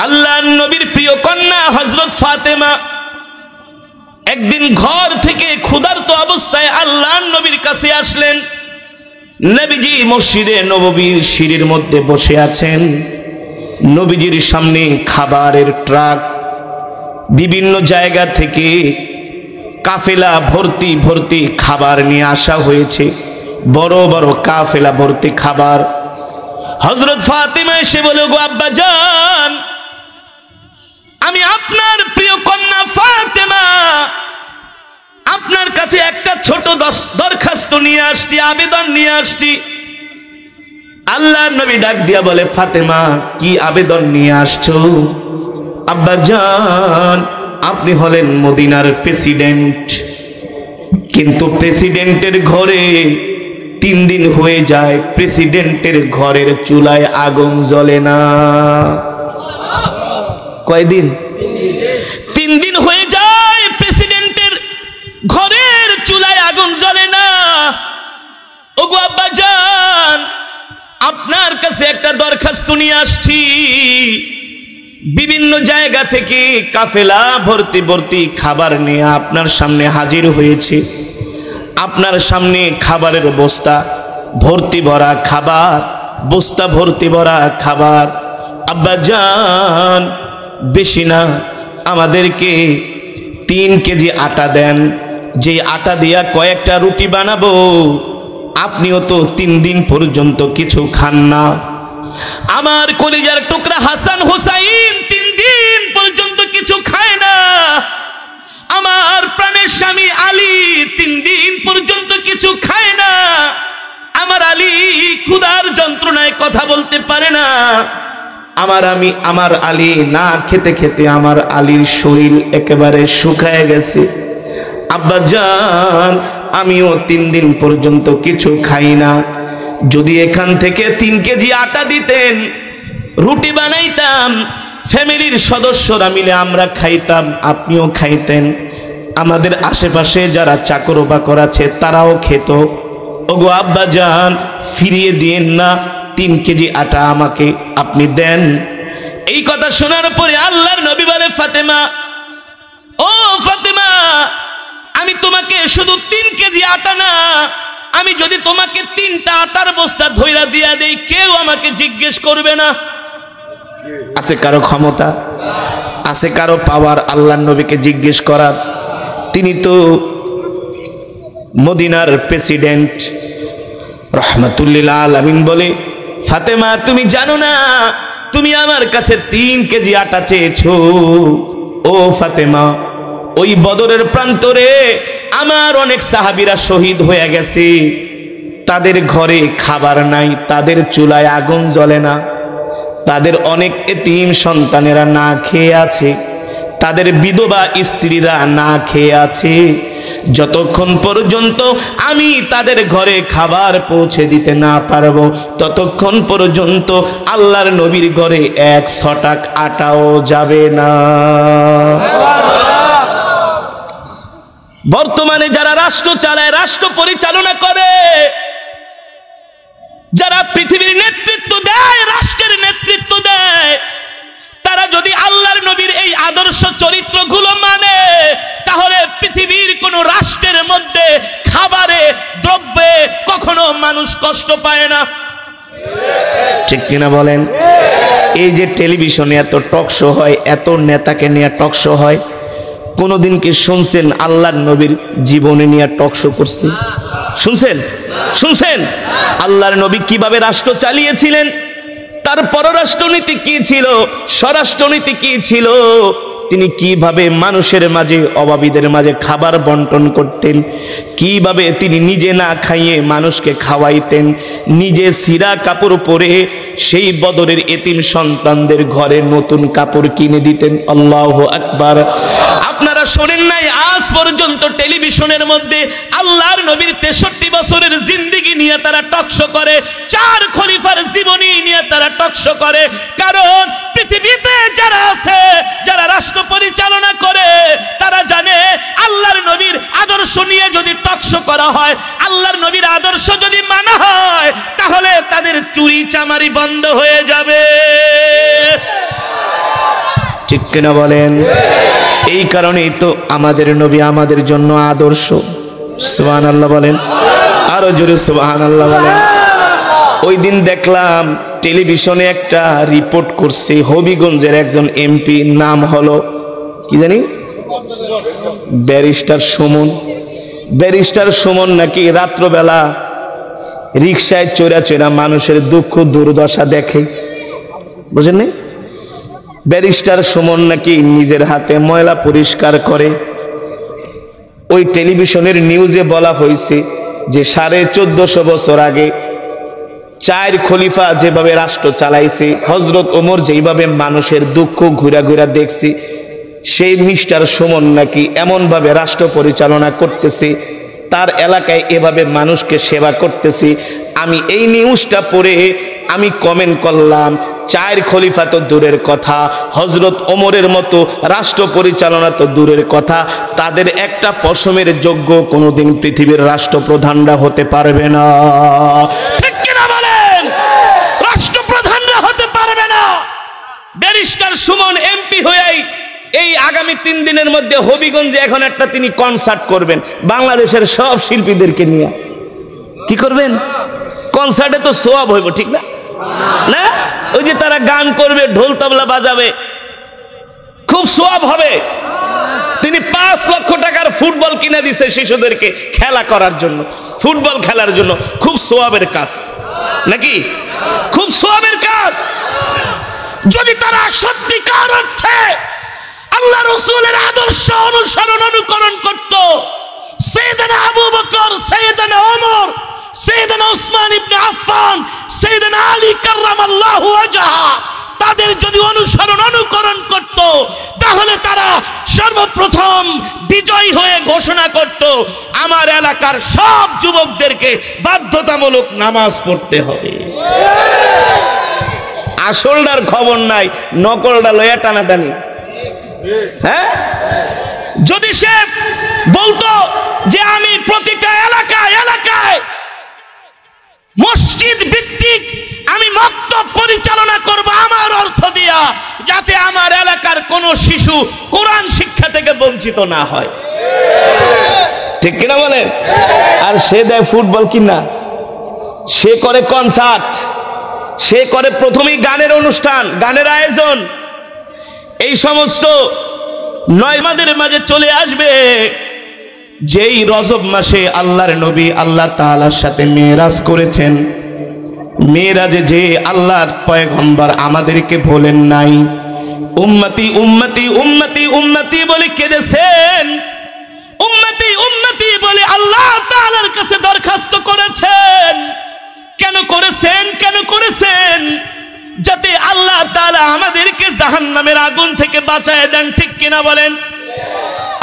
আল্লাহর নবীর প্রিয় কন্যা হযরত ফাতেমা একদিন ঘর থেকে ক্ষুধার্ত অবস্থায় আল্লাহর নবীর কাছে আসলেন। নবীজি মসজিদে নববীর সিঁড়ির মধ্যে বসে আছেন। নবীজির সামনে খাবারের ট্রাক, বিভিন্ন জায়গা থেকে কাফেলা ভর্তি ভর্তি খাবার নিয়ে আসা হয়েছে, বড় বড় কাফেলা ভর্তি খাবার। হযরত ফাতেমা এসে বলে, গো আব্বাজান, আমি আপনার প্রিয় কন্যা ফাতেমা আপনার কাছে একটা ছোট দরখাস্ত নিয়ে আসছি, আবেদন নিয়ে আসছি। আল্লাহর নবী ডাক দিয়া বলে, ফাতেমা কি আবেদন নিয়ে আসছো? আব্বাজান, আপনি হলেন মদিনার প্রেসিডেন্ট, কিন্তু প্রেসিডেন্টের ঘরে 3 দিন হয়ে যায় প্রেসিডেন্টের ঘরের চুলায় আগুন জ্বলে না। কয়দিন? 3 দিন হয়ে যায় প্রেসিডেন্টের ঘরের চুলায় আগুন জ্বলে না। ওগো আব্বাজান, আপনার কাছে একটা দরখাস্ত নিয়ে আসছি। বিভিন্ন জায়গা থেকে কাফেলা ভর্তি ভর্তি খাবার নিয়ে আপনার সামনে হাজির হয়েছে। আপনার সামনে খাবারের বস্তা ভর্তি ভরা খাবার, বস্তা ভর্তি ভরা খাবার। আব্বাজান, বেশি না, আমাদেরকে 3 কেজি আটা দেন, যে আটা দিয়া কয়েকটা রুটি বানাবো। আপনিও তো 3 দিন পর্যন্ত কিছু খান না। আমার কলিজার টুকরা হাসান হুসাইন 3 দিন পর্যন্ত কিছু খায় না। আমার প্রাণের স্বামী আলী 3 দিন পর্যন্ত কিছু খায় না। আমার আলী ক্ষুধার যন্ত্রণায় কথা বলতে পারে না। আমার আলী না খেতে খেতে আমার আলীর শরীর একেবারে শুকায় গেছে। আব্বাজান, আমিও 3 দিন পর্যন্ত কিছু খাই না। যদি এখান থেকে 3 কেজি আটা দিতেন, রুটি বানাইতাম, ফ্যামিলির সদস্যরা মিলে আমরা খাইতাম, আপনিও খাইতেন, আমাদের আশেপাশে যারা চাকর বাকর আছে তারাও খেত। ওগো আব্বাজান, ফিরিয়ে দিয়েন না, 3 কেজি আটা আমাকে আপনি দেন। এই কথা শোনার পরে আল্লাহর নবী বলে, ফাতেমা, ও ফাতেমা, আমি তোমাকে শুধু 3 কেজি আটা না, আমি যদি তোমাকে 3টা আটার বস্তা ধইরা দিয়া দেই, কেউ আমাকে জিজ্ঞেস করবে না। আছে কারো ক্ষমতা? আছে কারো পাওয়ার আল্লাহর নবীকে জিজ্ঞেস করার? তিনি তো মদিনার প্রেসিডেন্ট রহমাতুল্লিল আলামিন। বলে, ফাতেমা, তুমি জানো না তুমি আমার কাছে 3 কেজি আটা চেয়েছো? ও ফাতেমা, ওই বদরের প্রান্তরে আমার অনেক সাহাবীরা শহীদ হয়ে গেছে, তাদের ঘরে খাবার নাই, তাদের চুলায় আগুন জ্বলে না, তাদের অনেক এতিম সন্তানেরা না খেয়ে আছে, তাদের বিধবা স্ত্রীরা না খেয়ে আছে। যতক্ষণ পর্যন্ত আমি তাদের ঘরে খাবার পৌঁছে দিতে না পারবো, ততক্ষণ পর্যন্ত আল্লাহর নবীর ঘরে 1 ছটাক আটাও যাবে না। বর্তমানে যারা রাষ্ট্র চালায়, রাষ্ট্র পরিচালনা করে, যারা পৃথিবীর নেতৃত্ব দেয়, রাষ্ট্রের নেতৃত্ব দেয়, তারা যদি আল্লাহর নবীর এই আদর্শ চরিত্রগুলো মানে, তাহলে পৃথিবীর কোন রাষ্ট্রের মধ্যে খাবারে, দ্রব্যে কখনো মানুষ কষ্ট পায় না। ঠিক কিনা বলেন? এই যে টেলিভিশনে এত টক শো হয়, এত নেতাকে নিয়ে টক শো হয়, কোনদিন কি শুনছেন আল্লাহর নবীর জীবনে নিয়ে টক শো করছে? শুনছেন আল্লাহর নবী কিভাবে রাষ্ট্র চালিয়েছিলেন? তার পররাষ্ট্রনীতি কি ছিল, স্বরাষ্ট্রনীতি কি ছিল, তিনি কিভাবে মানুষের মাঝে, অভাবীদের মাঝে খাবার বন্টন করতেন, কিভাবে তিনি নিজে না খাইয়ে মানুষকে খাওয়াইতেন, নিজে ছিঁড়া কাপড় পরে সেই বদরের এতিম সন্তানদের ঘরে নতুন কাপড় কিনে দিতেন। আল্লাহু আকবার। আপনারা শোনেন নাই আজ পর্যন্ত টেলিভিশনের মধ্যে আল্লাহর নবীর 63 বছরের জিন্দেগি নিয়ে তারা টকশো করে, 4 খলিফার জীবনী নিয়ে তারা টকশো করে? কারণ পৃথিবীতে যারা আছে, যারা রাষ্ট্র পরিচালনা করে, তারা জানে আল্লাহর নবীর আদর্শ নিয়ে যদি টকশো করা হয়, আল্লাহর নবীর আদর্শ যদি মানা হয়, তাহলে তাদের চুরি চামারি বন্ধ হয়ে যাবে। ঠিক কিনা বলেন? এই কারণেই তো আমাদের নবী আমাদের জন্য আদর্শ। সুবহানাল্লাহ বলেন, আরো জোরে সুবহানাল্লাহ বলেন। ওই দিন দেখলাম টেলিভিশনে একটা রিপোর্ট করছে, হবিগঞ্জের একজন এমপি, নাম হলো কি জানি, ব্যারিস্টার সুমন। ব্যারিস্টার সুমন নাকি রাত্রবেলা রিক্সায় চড়া চড়া মানুষের দুঃখ দুর্দশা দেখে, বুঝেন না? ব্যারিস্টার সুমন নাকি নিজের হাতে ময়লা পরিষ্কার করে। ওই টেলিভিশনের নিউজে বলা হয়েছে যে 1450 বছর আগে 4 খলিফা যেভাবে রাষ্ট্র চালাইছে, হযরত ওমর যেভাবে মানুষের দুঃখ ঘুরা ঘুরা দেখছি, সেই মিস্টার সুমন নাকি এমন ভাবে রাষ্ট্র পরিচালনা করতেছে, তার এলাকায় এভাবে মানুষকে সেবা করতেছে। আমি এই নিউজটা পড়ে আমি কমেন্ট করলাম, 4 খলিফা তো দূরের কথা, হযরত ওমরের মতো রাষ্ট্র পরিচালনা তো দূরের কথা, তাদের একটা পশমের যোগ্য কোনোদিন পৃথিবীর রাষ্ট্রপ্রধানরা হতে পারবে না। ঠিক কিনা বলেন? রাষ্ট্রপ্রধানরা হতে পারবে না। ব্যারিস্টার সুমন এমপি হয়েই এই আগামী 3 দিনের মধ্যে হবিগঞ্জে এখন একটা তিনি কনসার্ট করবেন বাংলাদেশের সব শিল্পীদেরকে নিয়ে। কি করবেন? কনসার্টে তো সোয়াব হইব, ঠিক না? না, ওই যে তারা গান করবে, ঢোল তবলা বাজাবে, খুব সোয়াব হবে। তিনি 5 লক্ষ টাকার ফুটবল কিনে দিছে শিশুদেরকে খেলা করার জন্য, ফুটবল খেলার জন্য। খুব সোয়াবের কাজ নাকি? খুব সোয়াবের কাজ। যদি তারা সত্যিকার অর্থে আল্লাহ রাসূলের আদর্শ অনুসরণ অনুকরণ করত, সাইয়েদনা আবু বকর, সাইয়েদনা ওমর, সাইয়েদনা উসমান ইবনে আফফান, সাইয়েদনা আলী কাররামাল্লাহু ওয়াজহা, তাদের যদি অনুসরণ অনুকরণ করত, তাহলে তারা সর্বপ্রথম বিজয়ী হয়ে ঘোষণা করত, আমার এলাকার সব যুবকদেরকে বাধ্যতামূলক নামাজ পড়তে হবে। আসলটার খবর নাই, নকলটা লয়া টানাটানি। হ্যাঁ, যদি সে বলতো যে আমি প্রতিটা এলাকায় এলাকায় মসজিদ ভিত্তিক আমি মক্তব পরিচালনা করব আমার অর্থ দিয়া, যাতে আমার এলাকার কোন শিশু কোরআন শিক্ষা থেকে বঞ্চিত না হয়, ঠিক কিনা বলেন? আর সে দেয় ফুটবল কিনা, সে করে কনসার্ট, সে করে প্রথমেই গানের অনুষ্ঠান, গানের আয়োজন। এই সমস্ত নয়মাদের মাঝে চলে আসবে যেই রজব মাসে আল্লাহর নবী আল্লাহ তাআলার সাথে মেরাজ করেছেন। মেরাজে যে আল্লাহর পয়গম্বর আমাদেরকে বলেন নাই, উম্মতি উম্মতি উম্মতি উম্মতি বলে কেঁদেছেন, উম্মতি উম্মতি বলে আল্লাহ তাআলার কাছে দরখাস্ত করেছেন। কেন করেছেন? কেন করেছেন? যাতে আল্লাহ তাআলা আমাদেরকে জাহান্নামের আগুন থেকে বাঁচায় দেন, ঠিক কিনা বলেন?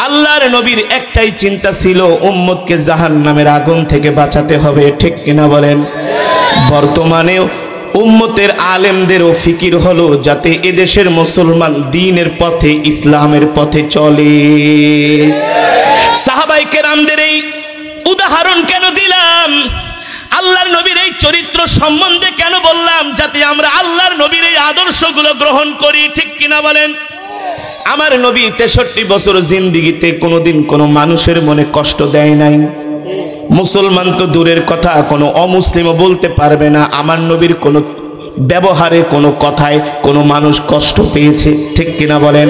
আল্লাহর নবীর একটাই চিন্তা ছিল, উম্মতকে জাহান্নামের আগুন থেকে বাঁচাতে হবে, ঠিক কিনা বলেন? বর্তমানেও উম্মতের আলেমদেরও ফিকির হলো যাতে এদেশের মুসলমান দ্বীনের পথে, ইসলামের পথে চলে। সাহাবায়ে কেরামদের এই উদাহরণ কেন দিলাম? আল্লাহর নবীর এই চরিত্র সম্বন্ধে কেন বললাম? যাতে আমরা আল্লাহর নবীর এই আদর্শগুলো গ্রহণ করি, ঠিক কিনা বলেন? আমার নবী 63 বছর জিন্দেগিতে কোনোদিন কোনো মানুষের মনে কষ্ট দেয় নাই। মুসলমান তো দূরের কথা, কোনো অমুসলিমও বলতে পারবে না আমার নবীর কোনো ব্যবহারে, কোনো কথায় কোনো মানুষ কষ্ট পেয়েছে, ঠিক কিনা বলেন?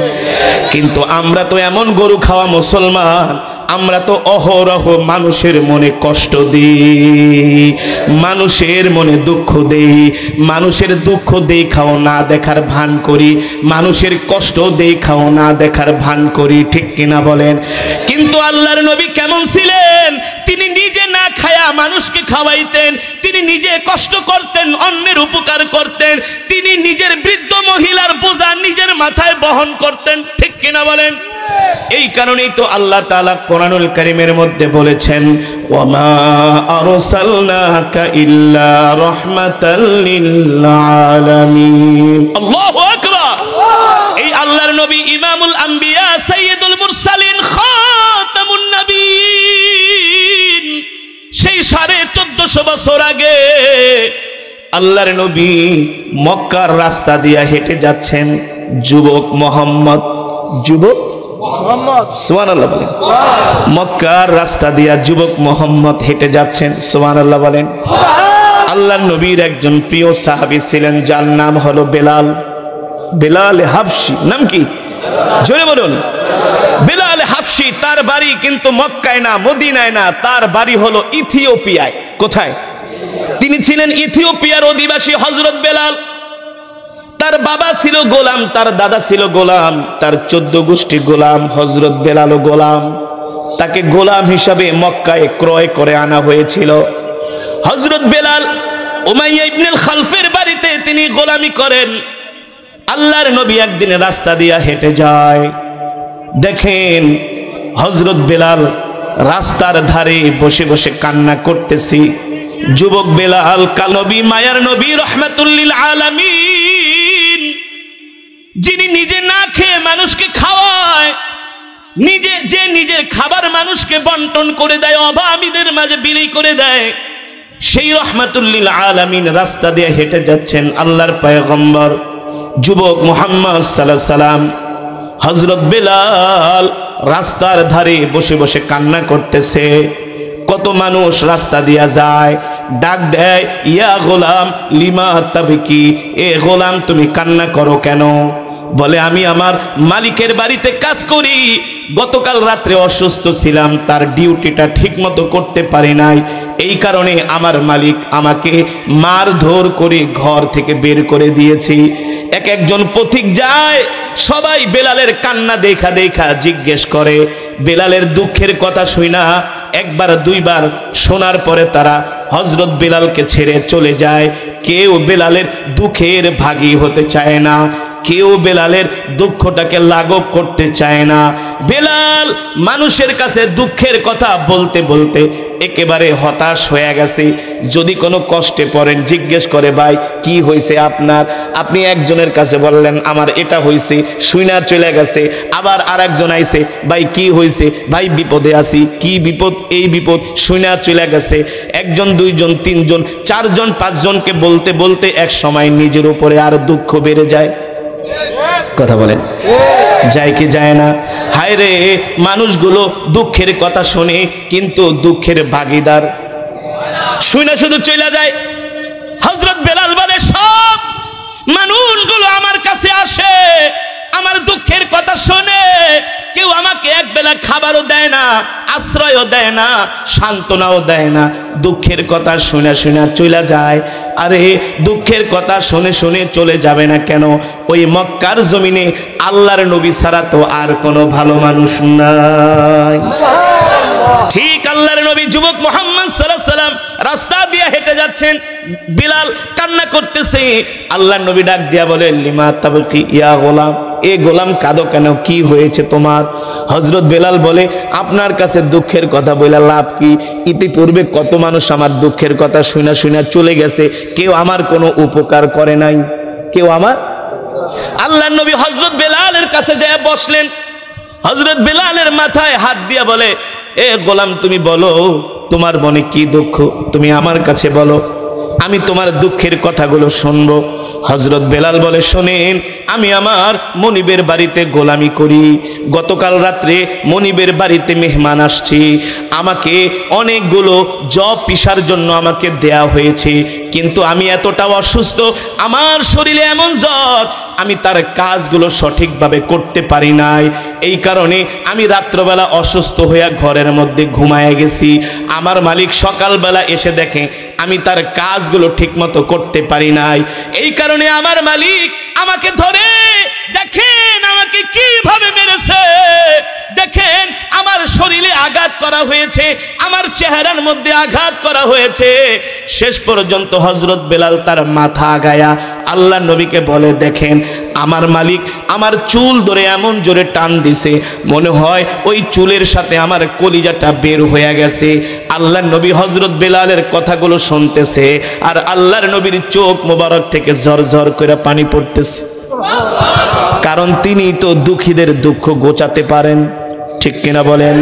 কিন্তু আমরা তো এমন গরু খাওয়া মুসলমান, আমরা তো অহরহ মানুষের মনে কষ্ট দিই, মানুষের মনে দুঃখ দেই, মানুষের দুঃখ দেখাও না দেখার ভান করি, মানুষের কষ্ট দেখাও না দেখার ভান করি, ঠিক কিনা বলেন? কিন্তু আল্লাহর নবী কেমন ছিলেন? তিনি নিজে না খায়া মানুষকে খাওয়াইতেন, তিনি নিজে কষ্ট করতেন, অন্যের উপকার করতেন, তিনি নিজের বৃদ্ধ মহিলার বোঝা নিজের মাথায় বহন করতেন, ঠিক কিনা বলেন? এই কারণেই তো আল্লাহ তাআলা কোরআনুল কারীমের মধ্যে বলেছেন, ওয়ামা আরসালনাকা ইল্লা রাহমাতাল লিল আলামিন। আল্লাহু আকবার। এই আল্লাহর নবী ইমামুল আম্বিয়া, সাইয়্যিদুল মুরসালিন, খাতামুন নবীন। সেই 1450 বছর আগে আল্লাহর নবী মক্কার রাস্তা দিয়ে হেঁটে যাচ্ছেন। যুবক মোহাম্মদ, যুবক মোহাম্মদ, সুবহানাল্লাহ বলেন। মক্কার রাস্তা দিয়া যুবক মোহাম্মদ হেঁটে যাচ্ছেন, সুবহানাল্লাহ বলেন। আল্লাহর নবীর একজন প্রিয় সাহাবী ছিলেন, যার নাম হলো বেলাল, বেলাল হাবশি। নাম কি? জোরে বলুন। বেলাল হাবশি। তার বাড়ি কিন্তু মক্কায় না, মদিনায় না, তার বাড়ি হলো ইথিওপিয়ায়। কোথায়? তিনি ছিলেন ইথিওপিয়ার অধিবাসী হযরত বেলাল। তার বাবা ছিল গোলাম, তার দাদা ছিল গোলাম, তার 14 গোষ্ঠী গোলাম, হযরত বেলালও গোলাম। তাকে গোলাম হিসাবে মক্কায় ক্রয় করে আনা হয়েছিল। হযরত বেলাল উমাইয়া ইবনুল খালফের বাড়িতে তিনি গোলামি করেন। আল্লাহর নবী একদিন রাস্তা দিয়া হেঁটে যায়, দেখেন হযরত বেলাল রাস্তার ধারে বসে বসে কান্না করতেছি। যুবক বেলাল নবী, মায়ার নবী, রাহমাতুল লিল আলামিন, যিনি নিজে না খেয়ে মানুষকে খাওয়ায়, নিজের খাবার মানুষকে বন্টন করে দেয়, অভাবীদের মাঝে বিলি করে দেয়, সেই রাহমাতুল লিল আলামিন রাস্তা দিয়ে হেঁটে যাচ্ছেন। আল্লাহর পয়গম্বর যুবক মুহাম্মদ সাল্লাল্লাহু আলাইহি সাল্লাম, হযরত বেলাল রাস্তার ধারে বসে বসে কান্না করতেছে। কত মানুষ রাস্তা দিয়া যায়, ডাক দেয়, ইয়া গোলাম লিমা তাবকি, এ গোলাম তুমি কান্না করো কেন? বলে আমি আমার মালিকের বাড়িতে কাজ করি, গতকাল রাত্রে অসুস্থ ছিলাম, তার ডিউটিটা ঠিক মতো করতে পারি নাই, এই কারণে আমার মালিক আমাকে মারধর করে ঘর থেকে বের করে দিয়েছি। একজন পথিক যায়, সবাই বেলালের কান্না দেখা দেখা জিজ্ঞেস করে, বেলালের দুঃখের কথা শুনা একবার দুইবার শোনার পরে তারা হযরত বেলালকে ছেড়ে চলে যায়। কেউ বেলালের দুঃখের ভাগী হতে চায় না, কেউ বেলালের দুঃখটাকে লাঘব করতে চায় না। বেলাল মানুষের কাছে দুঃখের কথা বলতে বলতে একেবারে হতাশ হয়ে গেছে। যদি কোনো কষ্টে পড়েন জিজ্ঞেস করে, ভাই কি হয়েছে আপনার? আপনি একজনের কাছে বললেন আমার এটা হয়েছে, শুইনা চলে গেছে। আবার আরেকজন আইছে, ভাই কি হয়েছে? ভাই বিপদে আছি। কি বিপদ? এই বিপদ, শুইনা চলে গেছে। একজন, দুইজন, তিনজন, চারজন, পাঁচজনকে বলতে বলতে এক সময় নিজের উপরে আর দুঃখ বেড়ে যায়। কথা বলেন, যায় কি যায় না? হায় রে, মানুষগুলো দুঃখের কথা শোনে কিন্তু দুঃখের ভাগীদার শুনে শুধু চলে যায়। হযরত বেলাল বলে, সব মানুষগুলো আমার কাছে আসে, আমার দুঃখের কথা শোনে, কেউ আমাকে একবেলা খাবারও দেয় না, আশ্রয়ও দেয় না, সান্ত্বনাও দেয় না, দুঃখের কথা শুনে শুনে চলে যায়। আরে দুঃখের কথা শুনে শুনে চলে যাবে না কেন? ওই মক্কার জমিনে আল্লাহর নবী ছাড়া তো আর কোনো ভালো মানুষ নাই। ঠিক আল্লাহর নবী যুবক মুহাম্মদ সাল্লাল্লাহু আলাইহি সাল্লাম রাস্তা দিয়ে হেঁটে যাচ্ছেন, বিলাল কান্না করতেছে। আল্লাহর নবী ডাক দিয়া বলে, লিমা তাবকি ইয়া গোলাম, এ গোলাম কাঁদো কেন? কি হয়েছে তোমার? হযরত বেলাল বলে, আপনার কাছে দুঃখের কথা বলে লাভ কি? ইতিপূর্বে কত মানুষ আমার দুঃখের কথা শুনা শুনা চলে গেছে, কেউ আমার কোনো উপকার করে নাই, কেউ আমার। আল্লাহর নবী হযরত বেলালের কাছে যায় বসলেন। হযরত বেলালের মাথায় হাত দিয়া বলে, এ গোলাম তুমি বলো তোমার মনে কি দুঃখ, তুমি আমার কাছে বলো, আমি তোমার দুঃখের কথাগুলো শুনবো। হযরত বেলাল বলে, শোনেন, আমি আমার মনিবের বাড়িতে গোলামি করি। গতকাল রাত্রে মনিবের বাড়িতে মেহমান আসছি, আমাকে অনেকগুলো জব পিসার জন্য আমাকে দেয়া হয়েছে, কিন্তু আমি এতটা অসুস্থ, আমার শরীরে এমন জ্বর, আমি তার কাজগুলো সঠিকভাবে করতে পারি নাই। এই কারণে আমি রাত্রবেলা অসুস্থ হয়ে ঘরের মধ্যে ঘুমায় গেছি। আমার মালিক সকালবেলা এসে দেখে আমি তার কাজগুলো ঠিকমতো করতে পারি নাই। এই কারণে আমার মালিক আমাকে ধরে, দেখেন আমাকে কিভাবে মেরেছে, দেখেন আমার শরীরে আঘাত করা হয়েছে, আমার চেহারার মধ্যে আঘাত করা হয়েছে। শেষ পর্যন্ত হযরত বেলাল তার মাথা আগায়া আল্লাহ নবীকে বলে, দেখেন আমার মালিক আমার চুল ধরে এমন জোরে টান দিছে, মনে হয় ওই চুলের সাথে আমার কলিজাটা বের হয়ে গেছে। আল্লাহর নবী হযরত বেলালের কথাগুলো শুনতেছে, আর আল্লাহর নবীর চোখ মোবারক থেকে ঝরঝর করে পানি পড়তেছে, কারণ তিনি তো দুঃখীদের দুঃখ ঘোচাতে পারেন, ঠিক কিনা বলেন?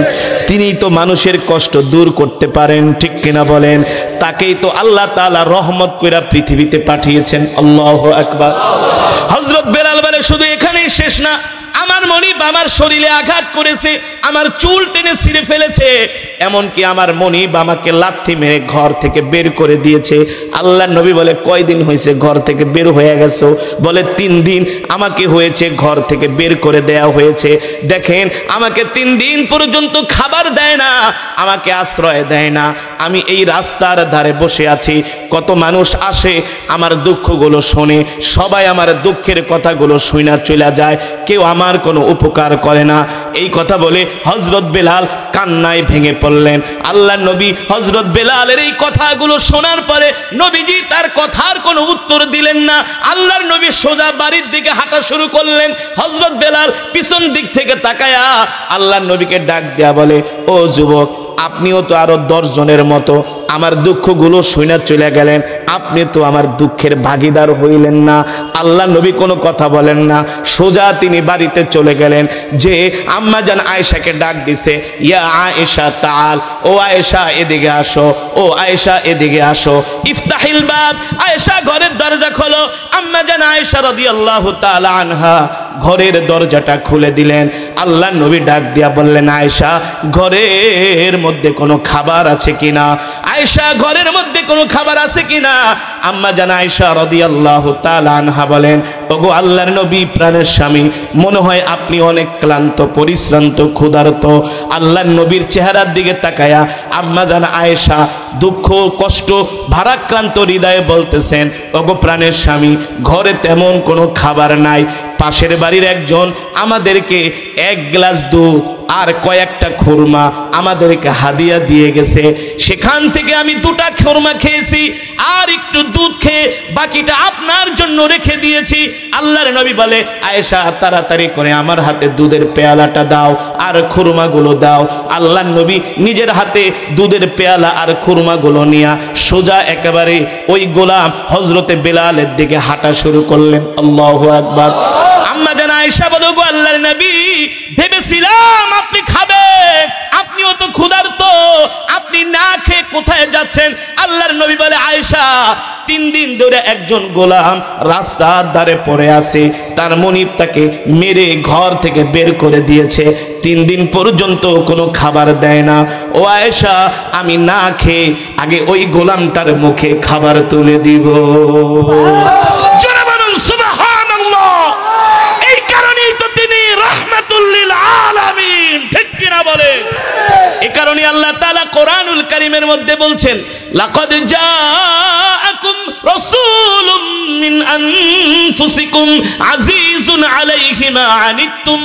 তিনি তো মানুষের কষ্ট দূর করতে পারেন, ঠিক কিনা বলেন? তাকেই তো আল্লাহ তাআলা রহমত কইরা পৃথিবীতে পাঠিয়েছেন। আল্লাহু আকবার। হযরত বেলাল বলে, শুধু এখানে এখানেই শেষ না, আমার মনিব আমার শরীরে আঘাত করেছে, আমার চুল টেনে ছিঁড়ে ফেলেছে, এমনকি আমার মনিব আমাকে লাথি মেরে ঘর থেকে বের করে দিয়েছে। আল্লাহর নবী বলে, কয়দিন হয়েছে ঘর থেকে বের হয়ে গেছো? বলে 3 দিন আমাকে হয়েছে ঘর থেকে বের করে দেয়া হয়েছে। দেখেন, আমাকে 3 দিন পর্যন্ত খাবার দেয় না, আমাকে আশ্রয় দেয় না। আমি এই রাস্তার ধারে বসে আছি, কত মানুষ আসে আমার দুঃখগুলো শোনে, সবাই আমার দুঃখের কথাগুলো শুনা চলে যায়, কেউ আমার কোনো উপকার করে না। এই কথা বলে হযরত বেলাল কান্নায় ভেঙে পড়লেন। আল্লাহর নবী হযরত বেলালের এই কথাগুলো শোনার পরে নবীজি তার কথার কোনো উত্তর দিলেন না। আল্লাহর নবী সোজা বাড়ির দিকে হাঁটা শুরু করলেন। হযরত বেলাল পিছন দিক থেকে তাকায়া আল্লাহর নবীকে ডাক দেয়া বলে, ও যুবক, আপনিও তো আরো 10 জনের মতো আমার দুঃখগুলো শুনে চলে গেলেন, আপনি তো আমার দুঃখের ভাগিদার হইলেন না। আল্লাহ নবী কোনো কথা বলেন না, সোজা তিনি বাড়িতে চলে গেলেন। যে আম্মা জান আয়েশাকে ডাক দিছে, ইয়া আয়েশা তাআল, ও আয়েশা এদিকে আসো, ও আয়েশা এদিকে আসো, ইফতাহিল বাব। আয়েশা ঘরের দরজা খোলো। আম্মা জান আয়েশা রাদিয়াল্লাহু তাআলা আনহা ঘরের দরজাটা খুলে দিলেন। আল্লাহ নবী ডাক দিয়া বললেন, আয়েশা, ঘরের মধ্যে কোনো খাবার আছে কিনা? আয়েশা, ঘরের মধ্যে কোনো খাবার আছে কিনা? আম্মা জান আয়েশা রাদিয়াল্লাহু তাআলা আনহা বলেন, ওগো আল্লাহর নবী, প্রাণের স্বামী, মনে হয় আপনি অনেক ক্লান্ত, পরিশ্রান্ত, ক্ষুধার্ত। আল্লাহর নবীর চেহারার দিকে তাকায়া আম্মা জান আয়েশা দুঃখ, কষ্ট, ভারাক্রান্ত হৃদয়ে বলতেছেন, ওগো প্রাণের স্বামী, ঘরে তেমন কোনো খাবার নাই। পাশের বাড়ির একজন আমাদেরকে 1 গ্লাস দুধ আর কয়েকটা খুরমা আমাদেরকে হাদিয়া দিয়ে গেছে, সেখান থেকে আমি 2টা খুরমা খেয়েছি আর একটু দুধ খেয়ে বাকিটা আপনার জন্য রেখে দিয়েছি। আল্লাহর নবী বলে, আয়েশা, তাড়াতাড়ি করে আমার হাতে দুধের পেয়ালাটা দাও আর খুরমাগুলো দাও। আল্লাহর নবী নিজের হাতে দুধের পেয়ালা আর খুরমাগুলো নিয়ে সোজা একেবারে ওই গোলাম হযরতে বেলালের দিকে হাঁটা শুরু করলেন। আল্লাহু আকবার। আম্মা জান আয়েশা বলে, গো আল্লাহর নবী, ভেবেছিলাম আপনি খাবেন, আপনিও তো ক্ষুধার্ত, আপনি না খেয়ে কোথায় যাচ্ছেন? আল্লাহর নবী বলে, আয়েশা, 3 দিন ধরে একজন গোলাম রাস্তার ধারে পড়ে আছে, তার মনিব তাকে মেরে ঘর থেকে বের করে দিয়েছে, 3 দিন পর্যন্ত কোনো খাবার দেয় না। ও আয়েশা, আমি না খেয়ে আগে ওই গোলামটার মুখে খাবার তুলে দিব। এ কারণে আল্লাহ তাআলা কোরআনুল কারীমের মধ্যে বলছেন, লাকাদ জাআকুম রাসূলুম মিন আনফুসিকুম আজিজুন আলাইহি মা আনিতুম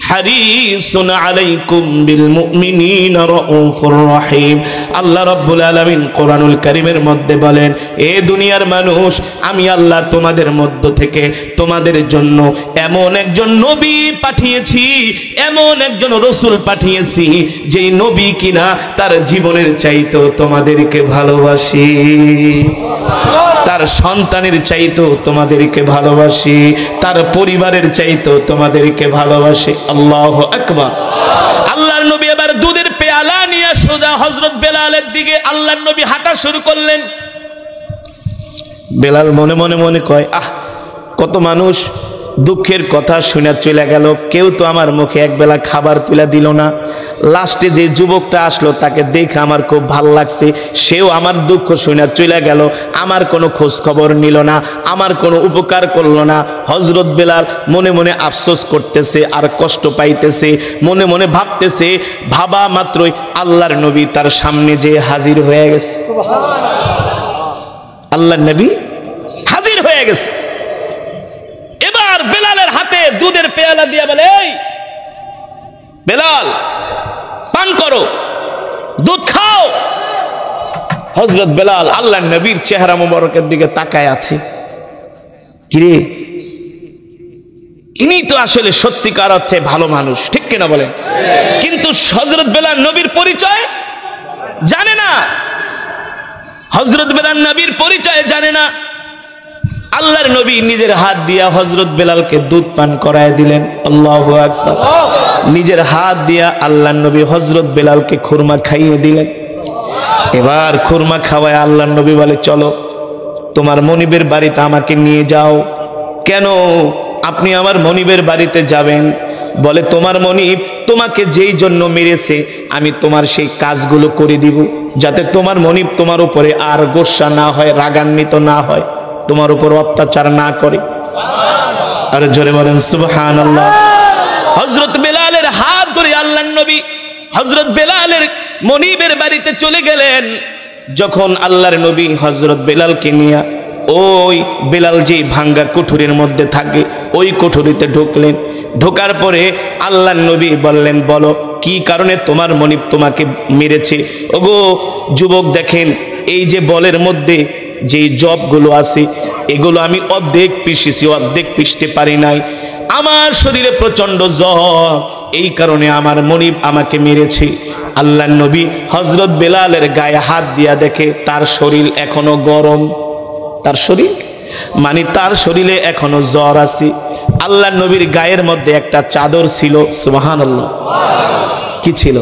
হারিসুন আলাইকুম বিল মুমিনিনা রাউফুর রহিম। আল্লাহ রাব্বুল আলামিন কোরআনুল কারীমের মধ্যে বলেন, এ দুনিয়ার মানুষ, আমি আল্লাহ তোমাদের মধ্য থেকে তোমাদের জন্য এমন একজন নবী পাঠিয়েছি, এমন একজন রাসূল পাঠিয়েছি, যেই নবী কিনা তার জীবনের চাইতেও তোমাদেরকে ভালোবাসি, তার সন্তানের চাইতেও তোমাদেরকে ভালোবাসি, তার পরিবারের চাইতেও তোমাদেরকে ভালোবাসি। আল্লাহু আকবার। আল্লাহর নবী এবার দুধের পেয়ালা নিয়ে সোজা হযরত বেলালের দিকে আল্লাহর নবী হাঁটা শুরু করলেন। বেলাল মনে মনে মনে কয়, আহ, কত মানুষ দুঃখের কথা শুনে চলে গেল, কেউ তো আমার মুখে একবেলা খাবার তুলে দিল না। লাস্টে যে যুবকটা আসলো তাকে দেখে আমার খুব ভালো লাগছে, সেও আমার দুঃখ শুনে চলে গেল, আমার কোনো খোঁজ খবর নিল না, আমার কোনো উপকার করলো না। হযরত বেলাল মনে মনে আফসোস করতেছে আর কষ্ট পাইতেছে, মনে মনে ভাবতেছে, ভাবা মাত্রই আল্লাহর নবী তার সামনে যে হাজির হয়ে গেছে। আল্লাহর নবী হাজির হয়ে গেছে। এবার বেলালের হাতে দুধের পেয়ালা দিয়া বলে, এই বেলাল, পান করো, দুধ খাও। হযরত বেলাল আল্লাহর নবীর চেহারা মোবারকের দিকে তাকায় আছে, কিরে, ইনি তো আসলে সত্যিকার অর্থে ভালো মানুষ, ঠিক কিনা বলেন? কিন্তু হযরত বেলাল নবীর পরিচয় জানে না, হযরত বেলাল নবীর পরিচয় জানে না। আল্লাহর নবী নিজের হাত দিয়া হযরত বেলালকে দুধ পান করায় দিলেন। আল্লাহু আকবার। নিজের হাত দিয়া আল্লাহর নবী হযরত বেলালকে খুরমা খাইয়ে দিলেন। এবার খুরমা খাওয়ায় আল্লাহর নবী বলে, চলো তোমার মনিবের বাড়িতে আমাকে নিয়ে যাও। কেন? আপনি আমার মনিবের বাড়িতে যাবেন। বলে তোমার মনিব তোমাকে যেই জন্য মেরেছে আমি তোমার সেই কাজগুলো করে দিব, যাতে তোমার মনিব তোমার উপরে আর গোসা না হয়, রাগান্বিত না হয়, তোমার উপর অত্যাচার না করে। আর জোরে বলেন সুবহানাল্লাহ। হযরত বেলালের হাত ধরে আল্লাহর নবী হযরত বেলালের মনিবের বাড়িতে চলে গেলেন। যখন আল্লাহর নবী হযরত বেলালকে নিয়ে ওই বেলাল যে ভাঙ্গা কুঠুরির মধ্যে থাকে ওই কুঠুরিতে ঢুকলেন। ঢোকার পরে আল্লাহর নবী বললেন, বলো কি কারণে তোমার মনিব তোমাকে মেরেছে? ওগো যুবক, দেখেন এই যে বলের মধ্যে যে জবগুলো আছে এগুলো আমি অর্ধেক পিষেছি, অর্ধেক পিষতে পারি নাই। আমার শরীরে প্রচন্ড জ্বর, এই কারণে আমার মনিব আমাকে মেরেছে। আল্লাহর নবী হযরত বেলালের গায়ে হাত দিয়া দেখে তার শরীর এখনো গরম, তার শরীর মানে তার শরীরে এখনো জ্বর আছে। আল্লাহর নবীর গায়ের মধ্যে একটা চাদর ছিল। সুবহানাল্লাহ। কি ছিল?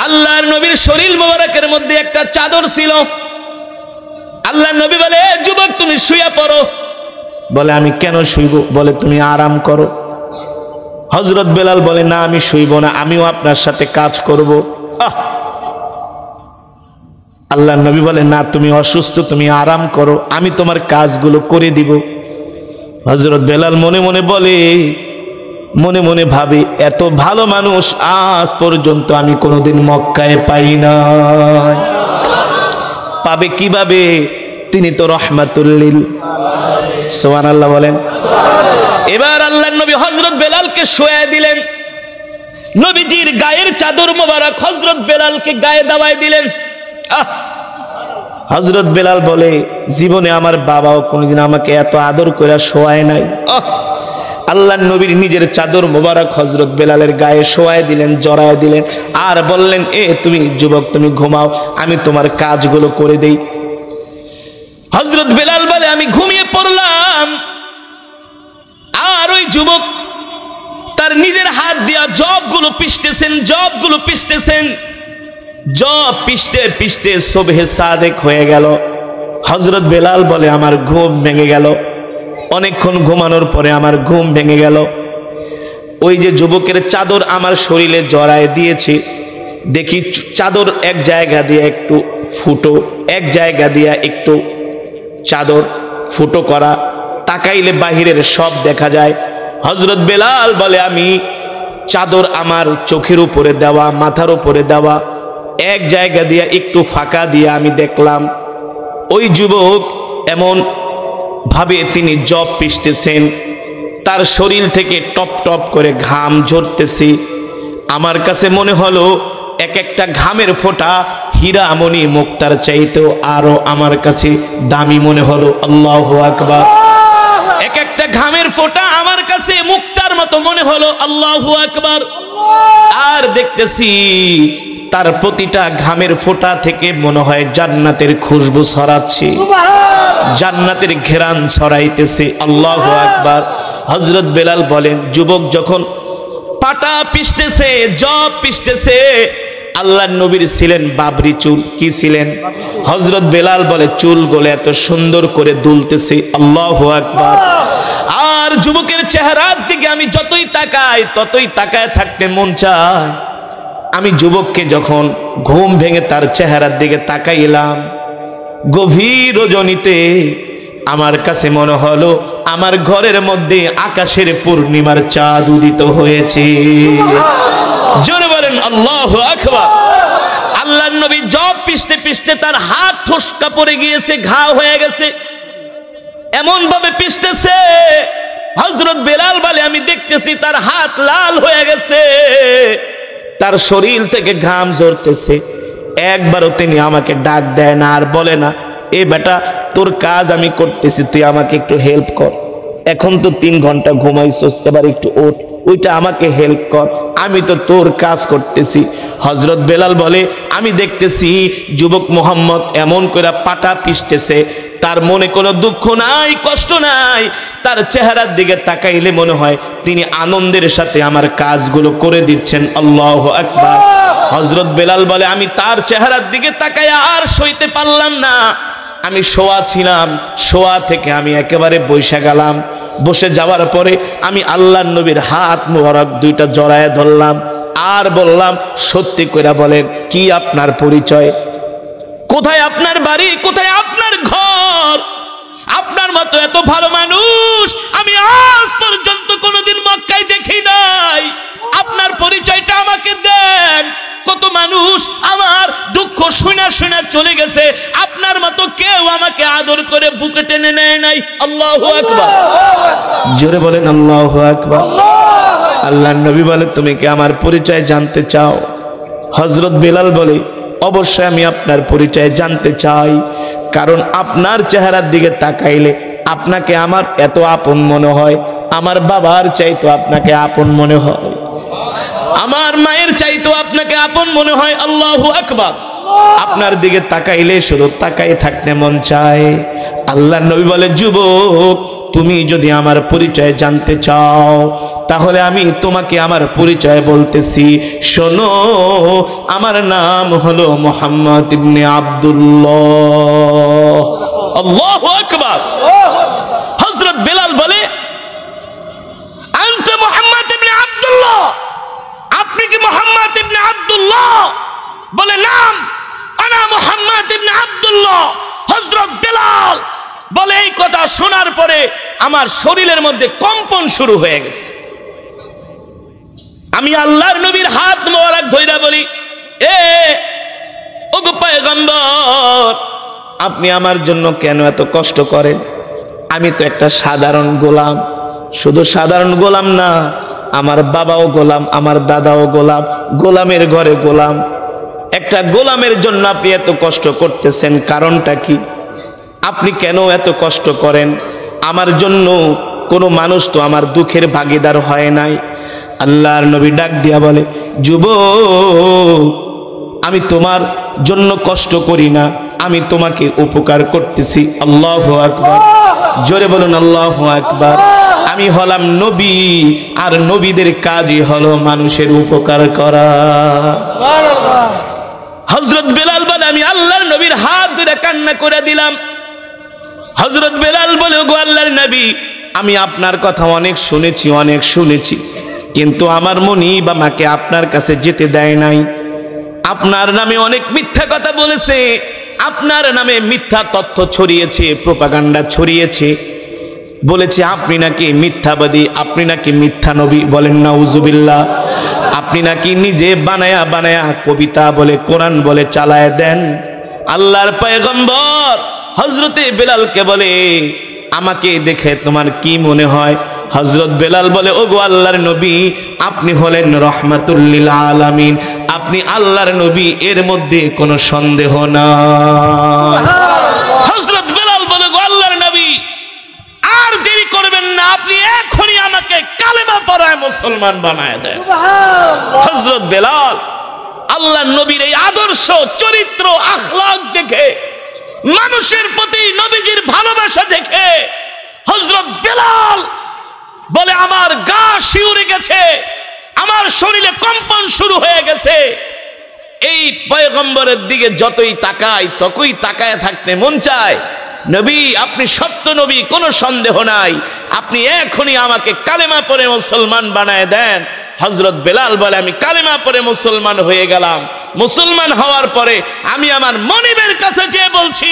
আল্লাহর নবীর শরীর মোবারকের মধ্যে একটা চাদর ছিল। আল্লাহর নবী বলে, যুবক তুমি শুয়ে পড়ো। বলে আমি কেন শুইব? বলে তুমি আরাম করো। হযরত বেলাল বলে, না আমি শুইব না, আমিও আপনার সাথে কাজ করব। আল্লাহর নবী বলে, না তুমি অসুস্থ, তুমি আরাম করো, আমি তোমার কাজগুলো করে দিব। হযরত বেলাল মনে মনে বলে, মনে মনে ভাবে, এত ভালো মানুষ আজ পর্যন্ত আমি কোনোদিন মক্কায় পাই না। পাবে কিভাবে? তিনি তো রহমাতুল লিল। সুবহানাল্লাহ বলেন। এবার আল্লাহর নবী হযরত বেলালকে শোয়া দিলেন। নবীজির গায়ের চাদর মোবারক হযরত বেলালকে গায়ে দাওয়ায় দিলেন। হযরত বেলাল বলে, জীবনে আমার বাবাও কোনোদিন আমাকে এত আদর করে শোয়ায় নাই। আল্লাহর নবীর নিজের চাদর মোবারক হযরত বেলালের গায়ে শোয়ায় দিলেন, জড়ায় দিলেন, আর বললেন, এ তুমি যুবক তুমি ঘুমাও, আমি তোমার কাজগুলো করে দেই। হযরত বেলাল বলে, আমি ঘুমিয়ে পড়লাম। আর ওই যুবক তার নিজের হাত দিয়া জবগুলো পিষতেছেন, জবগুলো পিষতেছেন। জব পিষতে পিষতে সুবহে সাদেক হয়ে গেল। হযরত বেলাল বলে, আমার ঘুম ভেঙে গেল। অনেকক্ষণ ঘুমানোর পরে আমার ঘুম ভেঙে গেল। ওই যে যুবকের চাদর আমার শরীরে জড়ায় দিয়েছে, দেখি চাদর এক জায়গা দিয়ে একটু ফুটো, এক জায়গা দিয়ে একটু চাদর ফুটো করা, তাকাইলে বাহিরের সব দেখা যায়। হযরত বেলাল বলে, আমি চাদর আমার চোখের উপরে দেওয়া, মাথার উপরে দেওয়া, এক জায়গা দিয়ে একটু ফাঁকা দিয়ে আমি দেখলাম ওই যুবক এমন ভাবে তিনি জব পিষতেছেন, তার শরীর থেকে টপ টপ করে ঘাম ঝরতেছে। আমার কাছে মনে হলো এক একটা ঘামের ফোঁটা হীরামণি মুক্তার চাইতেও আরো আমার কাছে দামি মনে হলো। আল্লাহু আকবার। এক একটা ঘামের ফোঁটা আমার কাছে মুক্তার মতো মনে হলো। আল্লাহু আকবার। আর দেখতেছি তার প্রতিটা ঘামের ফোঁটা থেকে মনে হয় জান্নাতের খুশবু ছড়াচ্ছে, জান্নাতের ঘেরান ছড়াইতেছে। আল্লাহু আকবার। হযরত বেলাল বলেন, যুবক যখন পাটা পিষতেছে, জব পিষতেছে, আল্লাহর নবীর ছিলেন বাবরি চুল। কি ছিলেন? হযরত বেলাল বলে, চুল গুলো এত সুন্দর করে দুলতেছে। আল্লাহু আকবার। আর যুবকের চেহারার দিকে আমি যতই তাকাই ততই তাকায় থাকতে মন চায়। আমি যুবককে যখন ঘুম ভেঙে তার চেহারার দিকে তাকাইলাম, গভীর রজনীতে আমার কাছে মনে হলো আমার ঘরের মধ্যে আকাশের পূর্ণিমার চাঁদ উদিত হয়েছে। জোরে বলেন আল্লাহু আকবার। আল্লাহর নবী জব পিষতে পিষতে তার হাত ফসকা পড়ে গিয়েছে, ঘা হয়ে গেছে, এমন ভাবে পিষতেছে। হযরত বেলাল বলে, আমি দেখতেছি তার হাত লাল হয়ে গেছে, তার শরীর থেকে ঘাম ঝরতেছে। একবারও তিনি আমাকে ডাক দেয় না, আর বলে না, এ বেটা তোর কাজ আমি করতেছি, তুই আমাকে একটু হেল্প কর। এখন তো 3 ঘন্টা ঘুমাইছস, এবার একটু ওঠ, ওইটা আমাকে হেল্প কর, আমি তো তোর কাজ করতেছি। হযরত বেলাল বলে, আমি দেখতেছি যুবক মুহাম্মদ এমন করে পাটা পিষতেছে, তার মনে কোনো দুঃখ নাই, কষ্ট নাই, তার চেহারার দিকে তাকাইলে মনে হয় তিনি আনন্দের সাথে আমার কাজগুলো করে দিচ্ছেন। আল্লাহু আকবার। হযরত বেলাল বলে, আমি তার চেহারার দিকে তাকায় আর সইতে পারলাম না। আমি শোয়া ছিলাম, শোয়া থেকে আমি একেবারে বইসা গেলাম। বসে যাওয়ার পরে আমি আল্লাহর নবীর হাত মোবারক দুইটা জড়ায় ধরলাম আর বললাম, সত্যি করে বলেন কি আপনার পরিচয়, কোথায় আপনার বাড়ি, কোথায় আপনার ঘর? আপনার মতো এত ভালো মানুষ আমি আজ পর্যন্ত কোনোদিন মক্কায় দেখি নাই। আপনার পরিচয়টা আমাকে দেন। কত মানুষ আমার দুঃখ শুনে শুনে চলে গেছে, আপনার মতো কেউ আমাকে আদর করে বুকে টেনে নেয় নাই। আল্লাহু আকবার, জোরে বলেন আল্লাহু আকবার। আল্লাহর নবী বলে, তুমি কি আমার পরিচয় জানতে চাও? হযরত বেলাল বলে, অবশ্যই আমি আপনার পরিচয় জানতে চাই, কারণ আপনার চেহারার দিকে তাকাইলে আপনাকে আমার এত আপন মনে হয়, আমার বাবার চাইতো আপনাকে আপন মনে হয়, আমার মায়ের চাইতো আপনাকে আপন মনে হয়। আল্লাহু আকবার। আপনার দিকে তাকাইলে শুধু তাকাই থাকতে মন চায়। আল্লাহর নবী বলে, যুবক তুমি যদি আমার পরিচয় জানতে চাও তাহলে আমি তোমাকে আমার পরিচয় বলতেছি, শোনো। আমার নাম হলো মুহাম্মদ ইবনে আব্দুল্লাহ। আল্লাহু আকবার। হযরত বেলাল বলে, আনতা মুহাম্মদ ইবনে আব্দুল্লাহ, আপনি কি মুহাম্মদ ইবনে আব্দুল্লাহ? বলে, নাম আনা মুহাম্মদ ইবনে আব্দুল্লাহ। হযরত বেলাল বলে, এই কথা শোনার পরে আমার শরীরের মধ্যে কম্পন শুরু হয়ে গেছে। আমি আল্লাহর নবীর হাত মোবারক ধইরা বলি, ওগো পয়গম্বর, আপনি আমার জন্য কেন এত কষ্ট করেন? আমি তো একটা সাধারণ গোলাম। শুধু সাধারণ গোলাম না, আমার বাবাও গোলাম, আমার দাদাও গোলাম, গোলামের ঘরে গোলাম। একটা গোলামের জন্য আপনি এত কষ্ট করতেছেন, কারণটা কি? আপনি কেন এত কষ্ট করেন? আমার জন্য কোনো মানুষ তো আমার দুঃখের ভাগিদার হয় নাই। আল্লাহর নবী ডাক দিয়া বলে, যুবক আমি তোমার জন্য কষ্ট করি না, আমি তোমাকে উপকার করতেছি। আল্লাহু আকবার, জোরে বলুন আল্লাহু আকবার। আমি হলাম নবী, আর নবীদের কাজই হলো মানুষের উপকার করা। হযরত বেলাল বলে, আমি আল্লাহর নবীর হাত ধরে কান্না করে দিলাম। হযরত বেলাল বলে, গো আল্লাহর নবী, আমি আপনার কথা অনেক শুনেছি, কিন্তু আমার মনিব আমাকে আপনার কাছে যেতে দেয় নাই। আপনার নামে অনেক মিথ্যা কথা বলেছে, আপনার নামে মিথ্যা তথ্য ছড়িয়েছে, প্রোপাগান্ডা ছড়িয়েছে, বলেছে আপনি নাকি মিথ্যাবাদী, আপনি নাকি মিথ্যা নবী। বলেন নাউজুবিল্লাহ। আপনি নাকি নিজে বানায়া বানায়া কবিতা বলে, কোরআন বলে চালায় দেন। আল্লাহর পয়গম্বর হযরতে বেলালকে বলে, আমাকে দেখে তোমার কি মনে হয়? হযরত বেলাল বলে, ওগো আল্লাহর নবী, আপনি হলেন রহমাতুল লিল আলামিন, আপনি আল্লাহর নবী, এর মধ্যে কোনো সন্দেহ নাই। হযরত বেলাল বলে, গো আল্লাহর নবী, আর দেরি করবেন না, আপনি এখনই আমাকে কালেমা পড়ায় মুসলমান বানায় দেন। হযরত বেলাল আল্লাহর নবীর এই আদর্শ, চরিত্র, আখলাক দেখে, মানুষের প্রতি নবীজির ভালোবাসা দেখে হযরত বেলাল বলে, আমার গা শিউরে গেছে, আমার শরীরে কম্পন শুরু হয়ে গেছে। এই পয়গম্বরের দিকে যতই তাকাই ততই তাকায় থাকতে মন চায়। নবী আপনি সত্য নবী, কোনো সন্দেহ নাই, আপনি এখনই আমাকে কালেমা পড়ে মুসলমান বানায় দেন। হযরত বেলাল বলে, আমি কালেমা পড়ে মুসলমান হয়ে গেলাম। মুসলমান হওয়ার পরে আমি আমার মনিবের কাছে যেয়ে বলছি,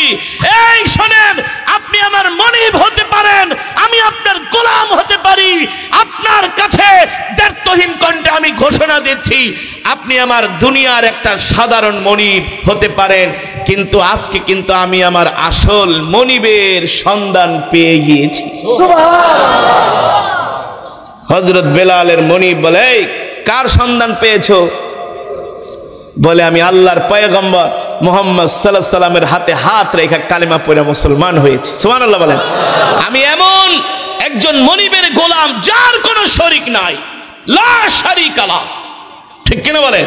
এই শোনেন, আপনি আমার মনিব হতে পারেন, আমি আপনার গোলাম হতে পারি। আপনার কাছে দ্ব্যর্থহীন কণ্ঠে আমি ঘোষণা দিচ্ছি, আপনি আমার দুনিয়ার একটা সাধারণ মনিব হতে পারেন, কিন্তু আজকে কিন্তু আমি আমার আসল মনিবের সন্ধান পেয়ে গিয়েছি। হযরত বেলালের মনিব বলে, কার সন্ধান পেয়েছো? বলে, আমি আল্লাহর পয়গম্বর মুহাম্মদ সাল্লাল্লাহু আলাইহি সাল্লামের হাতে হাত রেখে কালেমা পড়ে মুসলমান হয়েছি। সুবহানাল্লাহ বলেন। আমি এমন একজন মনিবের গোলাম যার কোনো শরীক নাই, লা শারীকা লাহ। ঠিক কিনা বলেন?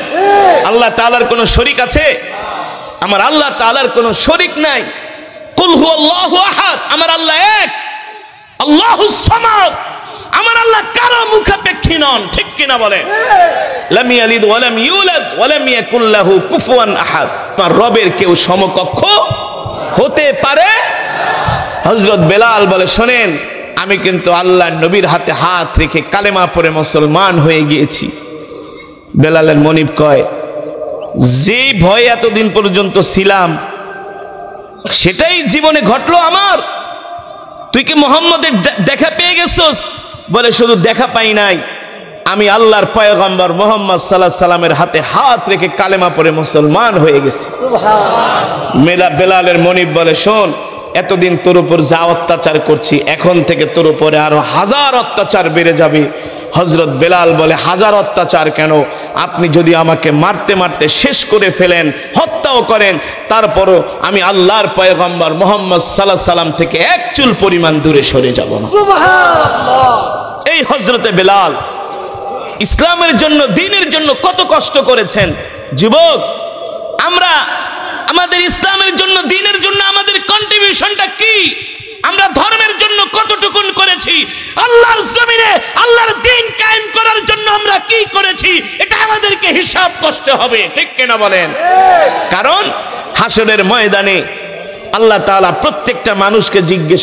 আল্লাহ তাআলার কোনো শরীক আছে? আমার আল্লাহ তাআলার কোনো শরীক নাই। কুল হুয়াল্লাহু আহাদ, আমার আল্লাহ এক। আল্লাহুস সামাদ, আমার আল্লাহ কারো মুখাপেক্ষী নন। ঠিক কিনা বলে? লাম ইয়ালিদ ওয়া লাম ইউলাদ ওয়া লাম ইয়াকুল লাহু কুফুয়ান আহাদ। তার রবের কেউ সমকক্ষ হতে পারে? হযরত বেলাল বলে, শোনেন, আমি কিন্তু আল্লাহ নবীর হাতে হাত রেখে কালেমা পড়ে মুসলমান হয়ে গিয়েছি। বেলালের মনিব কয়, যে ভয় এতদিন পর্যন্ত ছিলাম সেটাই জীবনে ঘটলো আমার। তুই কি মুহাম্মদের দেখা পেয়ে গেছস? বলে, শুধু দেখা পাই নাই, আমি আল্লাহর পয়গম্বর মুহাম্মদ সাল্লাল্লাহু আলাইহি সাল্লামের হাতে হাত রেখে কালেমা পড়ে মুসলমান হয়ে গেছি। বেলালের মনিব বলে, শোন, এতদিন তোর উপর যা অত্যাচার করছি, এখন থেকে তোর উপরে আরো 1000 অত্যাচার বেড়ে যাবে। হযরত বেলাল বলে, 1000 অত্যাচার কেন? আপনি যদি আমাকে মারতে মারতে শেষ করে ফেলেন, হত্যাও করেন, তারপরও আমি আল্লাহর পয়গম্বর মুহাম্মদ সাল্লাল্লাহু আলাইহি সাল্লাম থেকে এক চুল পরিমাণ দূরে সরে যাব না। সুবহানাল্লাহ। এই হযরতে বেলাল ইসলামের জন্য, দ্বীনের জন্য কত কষ্ট করেছেন। যুবক, আমরা আমাদের ইসলামের জন্য, দ্বীনের জন্য আমাদের কন্ট্রিবিউশনটা কি? আমরা ধর্মের জন্য কতটুকুন করেছি? আল্লাহর জমিনে আল্লাহর দ্বীন কায়েম করার জন্য আমরা কি করেছি? এটা আমাদেরকে হিসাব করতে হবে, ঠিক কিনা বলেন? কারণ হাসরের ময়দানে আল্লাহ তাআলা প্রত্যেকটা মানুষকে জিজ্ঞেস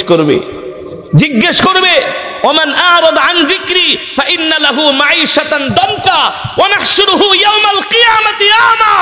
করবে, ওমান আরাদা আন যিকরি ফাইন্না লাহু মাঈশাতান দানকা ওয়া নাহশুরুহু ইয়াওমাল কিয়ামাতি আমা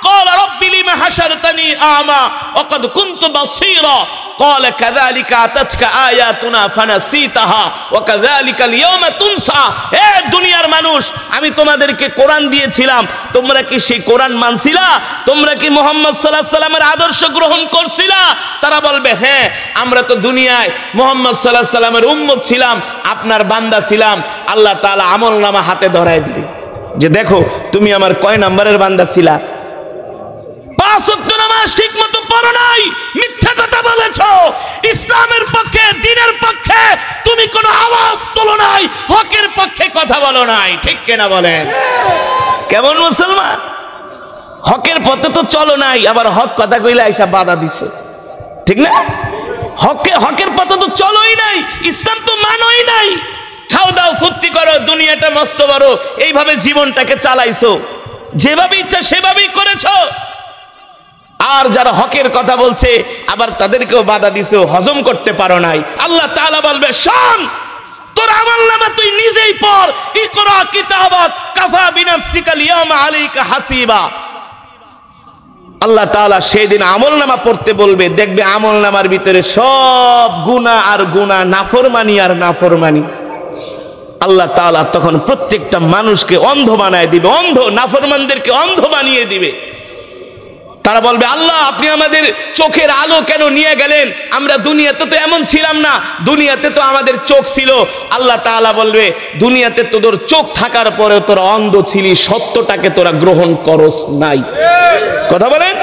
قال رب لما حشرتني أعمى وقد كنت بصيرا قال كذلك أتتك آياتنا فنسيتها وكذلك اليوم تنسى। এ দুনিয়ার মানুষ, আমি তোমাদেরকে কোরআন দিয়েছিলাম, তোমরা কি সেই কোরআন মানছিলা? তোমরা কি মুহাম্মদ সাল্লাল্লাহু আলাইহি সাল্লামের আদর্শ গ্রহণ করছিলা? তারা বলবে, হ্যাঁ, আমরা তো দুনিয়ায় মুহাম্মদ সাল্লাল্লাহু আলাইহি সাল্লামের উম্মত ছিলাম, আপনার বান্দা ছিলাম। আল্লাহ তাআলা আমলনামা হাতে ধরায় দিবে যে, দেখো তুমি আমার কয় নাম্বারের বান্দা ছিলা? 5 ওয়াক্ত নামাজ ঠিকমতো পড়ো নাই, মিথ্যা কথা বলেছো, ইসলামের পক্ষে, দ্বীনের পক্ষে তুমি কোনো আওয়াজ তোলো নাই, হকের পক্ষে কথা বলো নাই, ঠিক কিনা বলেন? কেমন মুসলমান? হকের পথে তো চলো নাই, আবার হক কথা কইলে আইসা বাধা দিছে, ঠিক না? হকের পথে তো চলোই নাই, ইসলাম তো মানোই নাই। খাও দাও ফুর্তি করো, দুনিয়াটা মস্ত বড়, এইভাবে জীবনটাকে চালাইছো, যেভাবে ইচ্ছা সেভাবেই করেছো। আর যারা হকের কথা বলছে আবার তাদেরকেও বাধা দিছো, হজম করতে পারো নাই। আল্লাহ তাআলা বলবে, শোন, তোর আমলনামা তুই নিজেই পড়, ইকরা কিতাবাক কাফা বিনাফসিকাল ইয়াওমা আলাইকা হাসিবা। আল্লাহ তাআলা সেদিন আমলনামা পড়তে বলবে, দেখবে আমলনামার ভিতরে সব গুনাহ আর গুনাহ, নাফরমানি আর নাফরমানি। আল্লাহ তাআলা তখন প্রত্যেকটা মানুষকে অন্ধ বানায় দিবে, অন্ধ, নাফরমানদেরকে অন্ধ বানিয়ে দিবে। তারা বলবে, আল্লাহ আপনি আমাদের চোখের আলো কেন নিয়ে গেলেন? আমরা দুনিয়াতে তো এমন ছিলাম না, দুনিয়াতে তো আমাদের চোখ ছিল। আল্লাহ তাআলা বলবে, দুনিয়াতে তোদের চোখ থাকার পরে তোরা অন্ধ ছিলি, সত্যটাকে তোরা গ্রহণ করস নাই। কথা বলেন?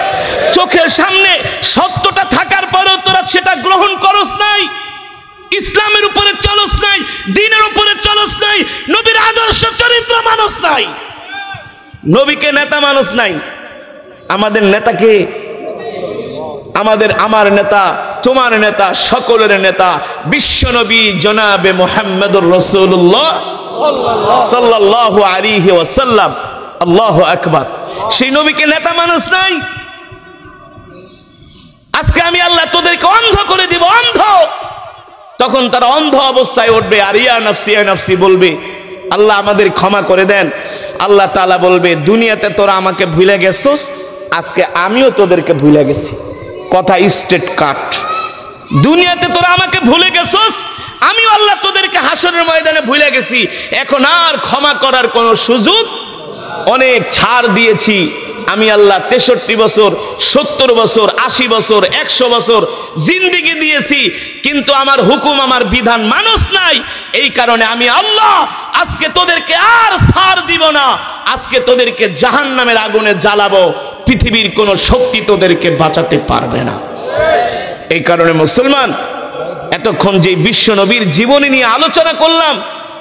চোখের সামনে সত্যটা থাকার পরেও তোরা সেটা গ্রহণ করস নাই, ইসলামের উপরে চলস নাই, দ্বীনের উপরে চলস নাই, নবীর আদর্শ চরিত্র মানুষ নাই, নবীকে নেতা মানুষ নাই। আমাদের নেতাকে, আমার নেতা, তোমার নেতা, সকলের নেতা বিশ্বনবী জনাবে মুহাম্মদুর রাসূলুল্লাহ সাল্লাল্লাহু আলাইহি ওয়াসাল্লাম। আল্লাহু আকবার। সেই নবীকে নেতা মানুষ নাই। আজকে আমি আল্লাহ তোদেরকে অন্ধ করে দিব, অন্ধ। তখন তারা অন্ধ অবস্থায় উঠবে আর ইয়া নাফসি ইয়া নাফসি বলবে। আল্লাহ আমাদের ক্ষমা করে দেন। আল্লাহ তাআলা বলবে, দুনিয়াতে তোরা আমাকে ভুলে গেছস, আজকে আমিও তোদেরকে ভুলে গেছি। কথা স্ট্রেট কাট। দুনিয়াতে তোরা আমাকে ভুলে গেছস, আমিও আল্লাহ তোদেরকে হাসরের ময়দানে ভুলে গেছি। এখন আর ক্ষমা করার কোনো সুযোগ, অনেক ছাড় দিয়েছি আমি আল্লাহ। 63 বছর, 70 বছর, 80 বছর, 100 বছর জিন্দেগি দিয়েছি, কিন্তু আমার হুকুম, আমার বিধান মানুষ নাই। এই কারণে আমি আল্লাহ আজকে তোদেরকে আর ছাড় দিব না। আজকে তোদেরকে জাহান্নামের আগুনে জ্বালাবো, পৃথিবীর কোনো শক্তি তোদেরকে বাঁচাতে পারবে না। এই কারণে মুসলমান, এতক্ষণ যে বিশ্ব নবীর জীবনী নিয়ে আলোচনা করলাম,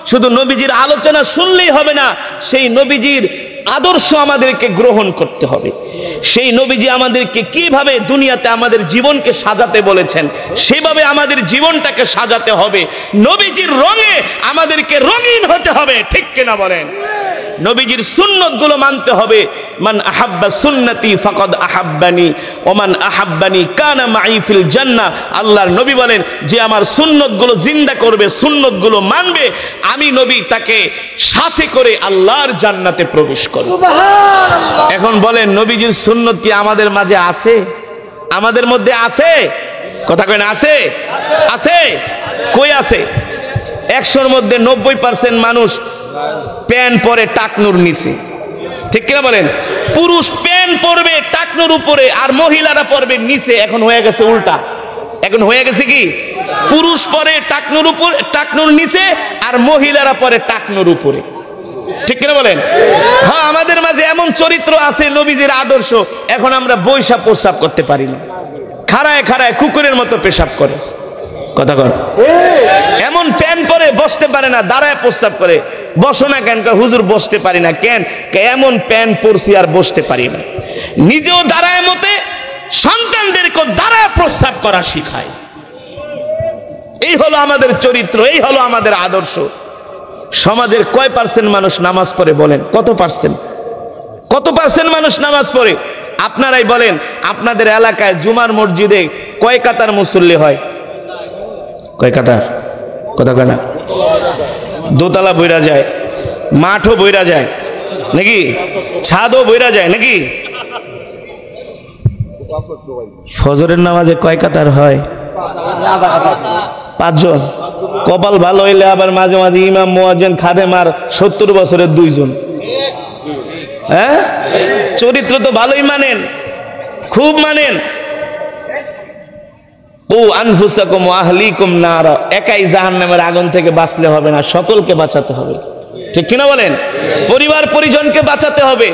শুধু নবীজির আলোচনা শুনলেই হবে না, সেই নবীজির আদর্শ আমাদেরকে গ্রহণ করতে হবে। সেই নবীজি আমাদেরকে কিভাবে দুনিয়াতে আমাদের জীবনকে সাজাতে বলেছেন, সেভাবে আমাদের জীবনটাকে সাজাতে হবে। নবীজির রঙে আমাদেরকে রঙিন হতে হবে, ঠিক কিনা বলেন? নবীজির সুন্নতগুলো মানতে হবে, মান আহাব্বা সুন্নতি ফাকাদ আহাব্বানি ওয়া মান আহাব্বানি কানা মাই ফিল জান্নাহ। আল্লাহর নবী বলেন, যে আমার সুন্নতগুলো জিন্দা করবে, সুন্নতগুলো মানবে, আমি নবী তাকে সাথে করে আল্লাহর জান্নাতে প্রবেশ করব। সুবহানাল্লাহ। এখন বলেন, নবীজির সুন্নত কি আমাদের মাঝে আছে? আমাদের মধ্যে আছে? কথা কয় না, আছে? আছে? কই আছে? 100-র মধ্যে 90% মানুষ প্যান্ট পরে টাকনুর নিচে, ঠিক কিনা বলেন? পুরুষ প্যান্ট পরবে টাকনুর উপরে আর মহিলারা পরবে নিচে। এখন হয়ে গেছে উল্টা। এখন হয়ে গেছে কি, পুরুষ পরে টাকনুর উপর, টাকনুর নিচে, আর মহিলারা পরে টাকনুর উপরে, ঠিক কিনা বলেন? হ্যাঁ, আমাদের মাঝে এমন চরিত্র আছে নবীজির আদর্শ, এখন আমরা বৈশা প্রস্রাব করতে পারি না, খাড়ায় খাড়ায় কুকুরের মতো পেশাব করে। কথা কর, এমন প্যান্ট পরে বসতে পারে না, দাঁড়ায় প্রস্রাব করে। বসো না কেন? হুজুর বসতে পারি না। কেন? এমন প্যান্ট পরছি আর বসতে পারি না। নিজেও দাঁড়ায় মতে, সন্তানদেরকে দাঁড়ায় প্রস্রাব করা শিখায়। এই হলো আমাদের চরিত্র, এই হলো আমাদের আদর্শ। সমাজের কয় পার্সেন্ট মানুষ নামাজ পড়ে বলেন? কত পার্সেন্ট? কত পার্সেন্ট মানুষ নামাজ পড়ে? আপনারাই বলেন, আপনাদের এলাকায় জুমার মসজিদে কয় কাতার মুসল্লি হয়? কয় কাতার? কথা কয় না? দোতলা বইরা যায়, মাঠও বইরা যায় নাকি, ছাদও বইরা যায় নাকি? ফজরের নামাজে কয় কাতার হয়? 5 জন। কপাল ভালো হইলে আবার মাঝে মাঝে ইমাম মুয়াজ্জিন খাদেম আর 70 বছরের 2 জন। হ্যাঁ, চরিত্র তো ভালোই মানেন, খুব মানেন। ও আনফুসাকুম ওয়া আহলিকুম নার, একাই জাহান্নামের আগুন থেকে বাঁচলে হবে না, সকলকে বাঁচাতে হবে, ঠিক কিনা বলেন? পরিবার পরিজনকে বাঁচাতে হবে।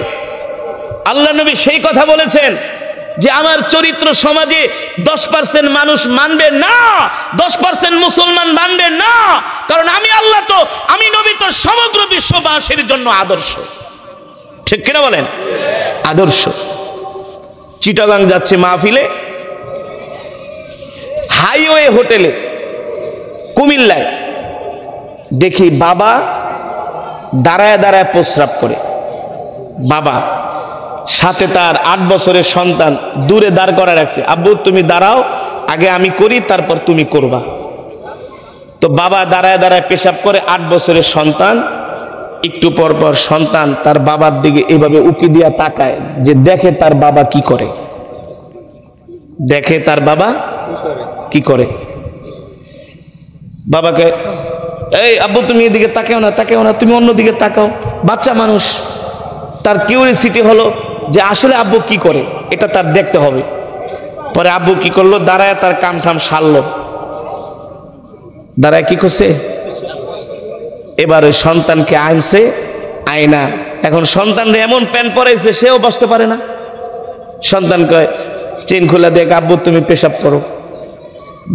আল্লাহ নবী সেই কথা বলেছেন যে আমার চরিত্র সমাজে 10% মানুষ মানবে না, 10% মুসলমান মানবে না, কারণ আমি আল্লাহ তো, আমি নবী তো সমগ্র বিশ্ববাসীর জন্য আদর্শ, ঠিক কিনা বলেন? আদর্শ। চিটাগাং যাচ্ছে মাহফিলে, হাইওয়ে হোটেলে কুমিল্লায় দেখি বাবা দাঁড়ায় দাঁড়ায় প্রস্রাব করে। বাবা, সাথে তার 8 বছরের সন্তান দূরে দাঁড় করা রাখছে, আব্বু তুমি দাঁড়াও, আগে আমি করি তারপর তুমি করবা। তো বাবা দাঁড়ায় দাঁড়ায় পেশাব করে, 8 বছরের সন্তান একটু পর পর সন্তান তার বাবার দিকে এভাবে উকি দিয়া তাকায়, যে দেখে তার বাবা কি করে, দেখে তার বাবা কি করে। বাবাকে, এই আব্বু তুমি এদিকে তাকাও না, তাকাও না, তুমি অন্যদিকে তাকাও। বাচ্চা মানুষ, তার কিউরিসিটি হলো যে আসলে আব্বু কি করে, এটা তার দেখতে হবে। পরে আব্বু কি করলো, দাঁড়ায় তার কাম ঠাম সারলো, দাঁড়ায় কি করছে, এবার ওই সন্তানকে আনছে আয়না। এখন সন্তানরে এমন প্যান্ট পরাইছে সেও বসতে পারে না। সন্তান কয়, চেন খোলা দেখ আব্বু তুমি পেশাব করো।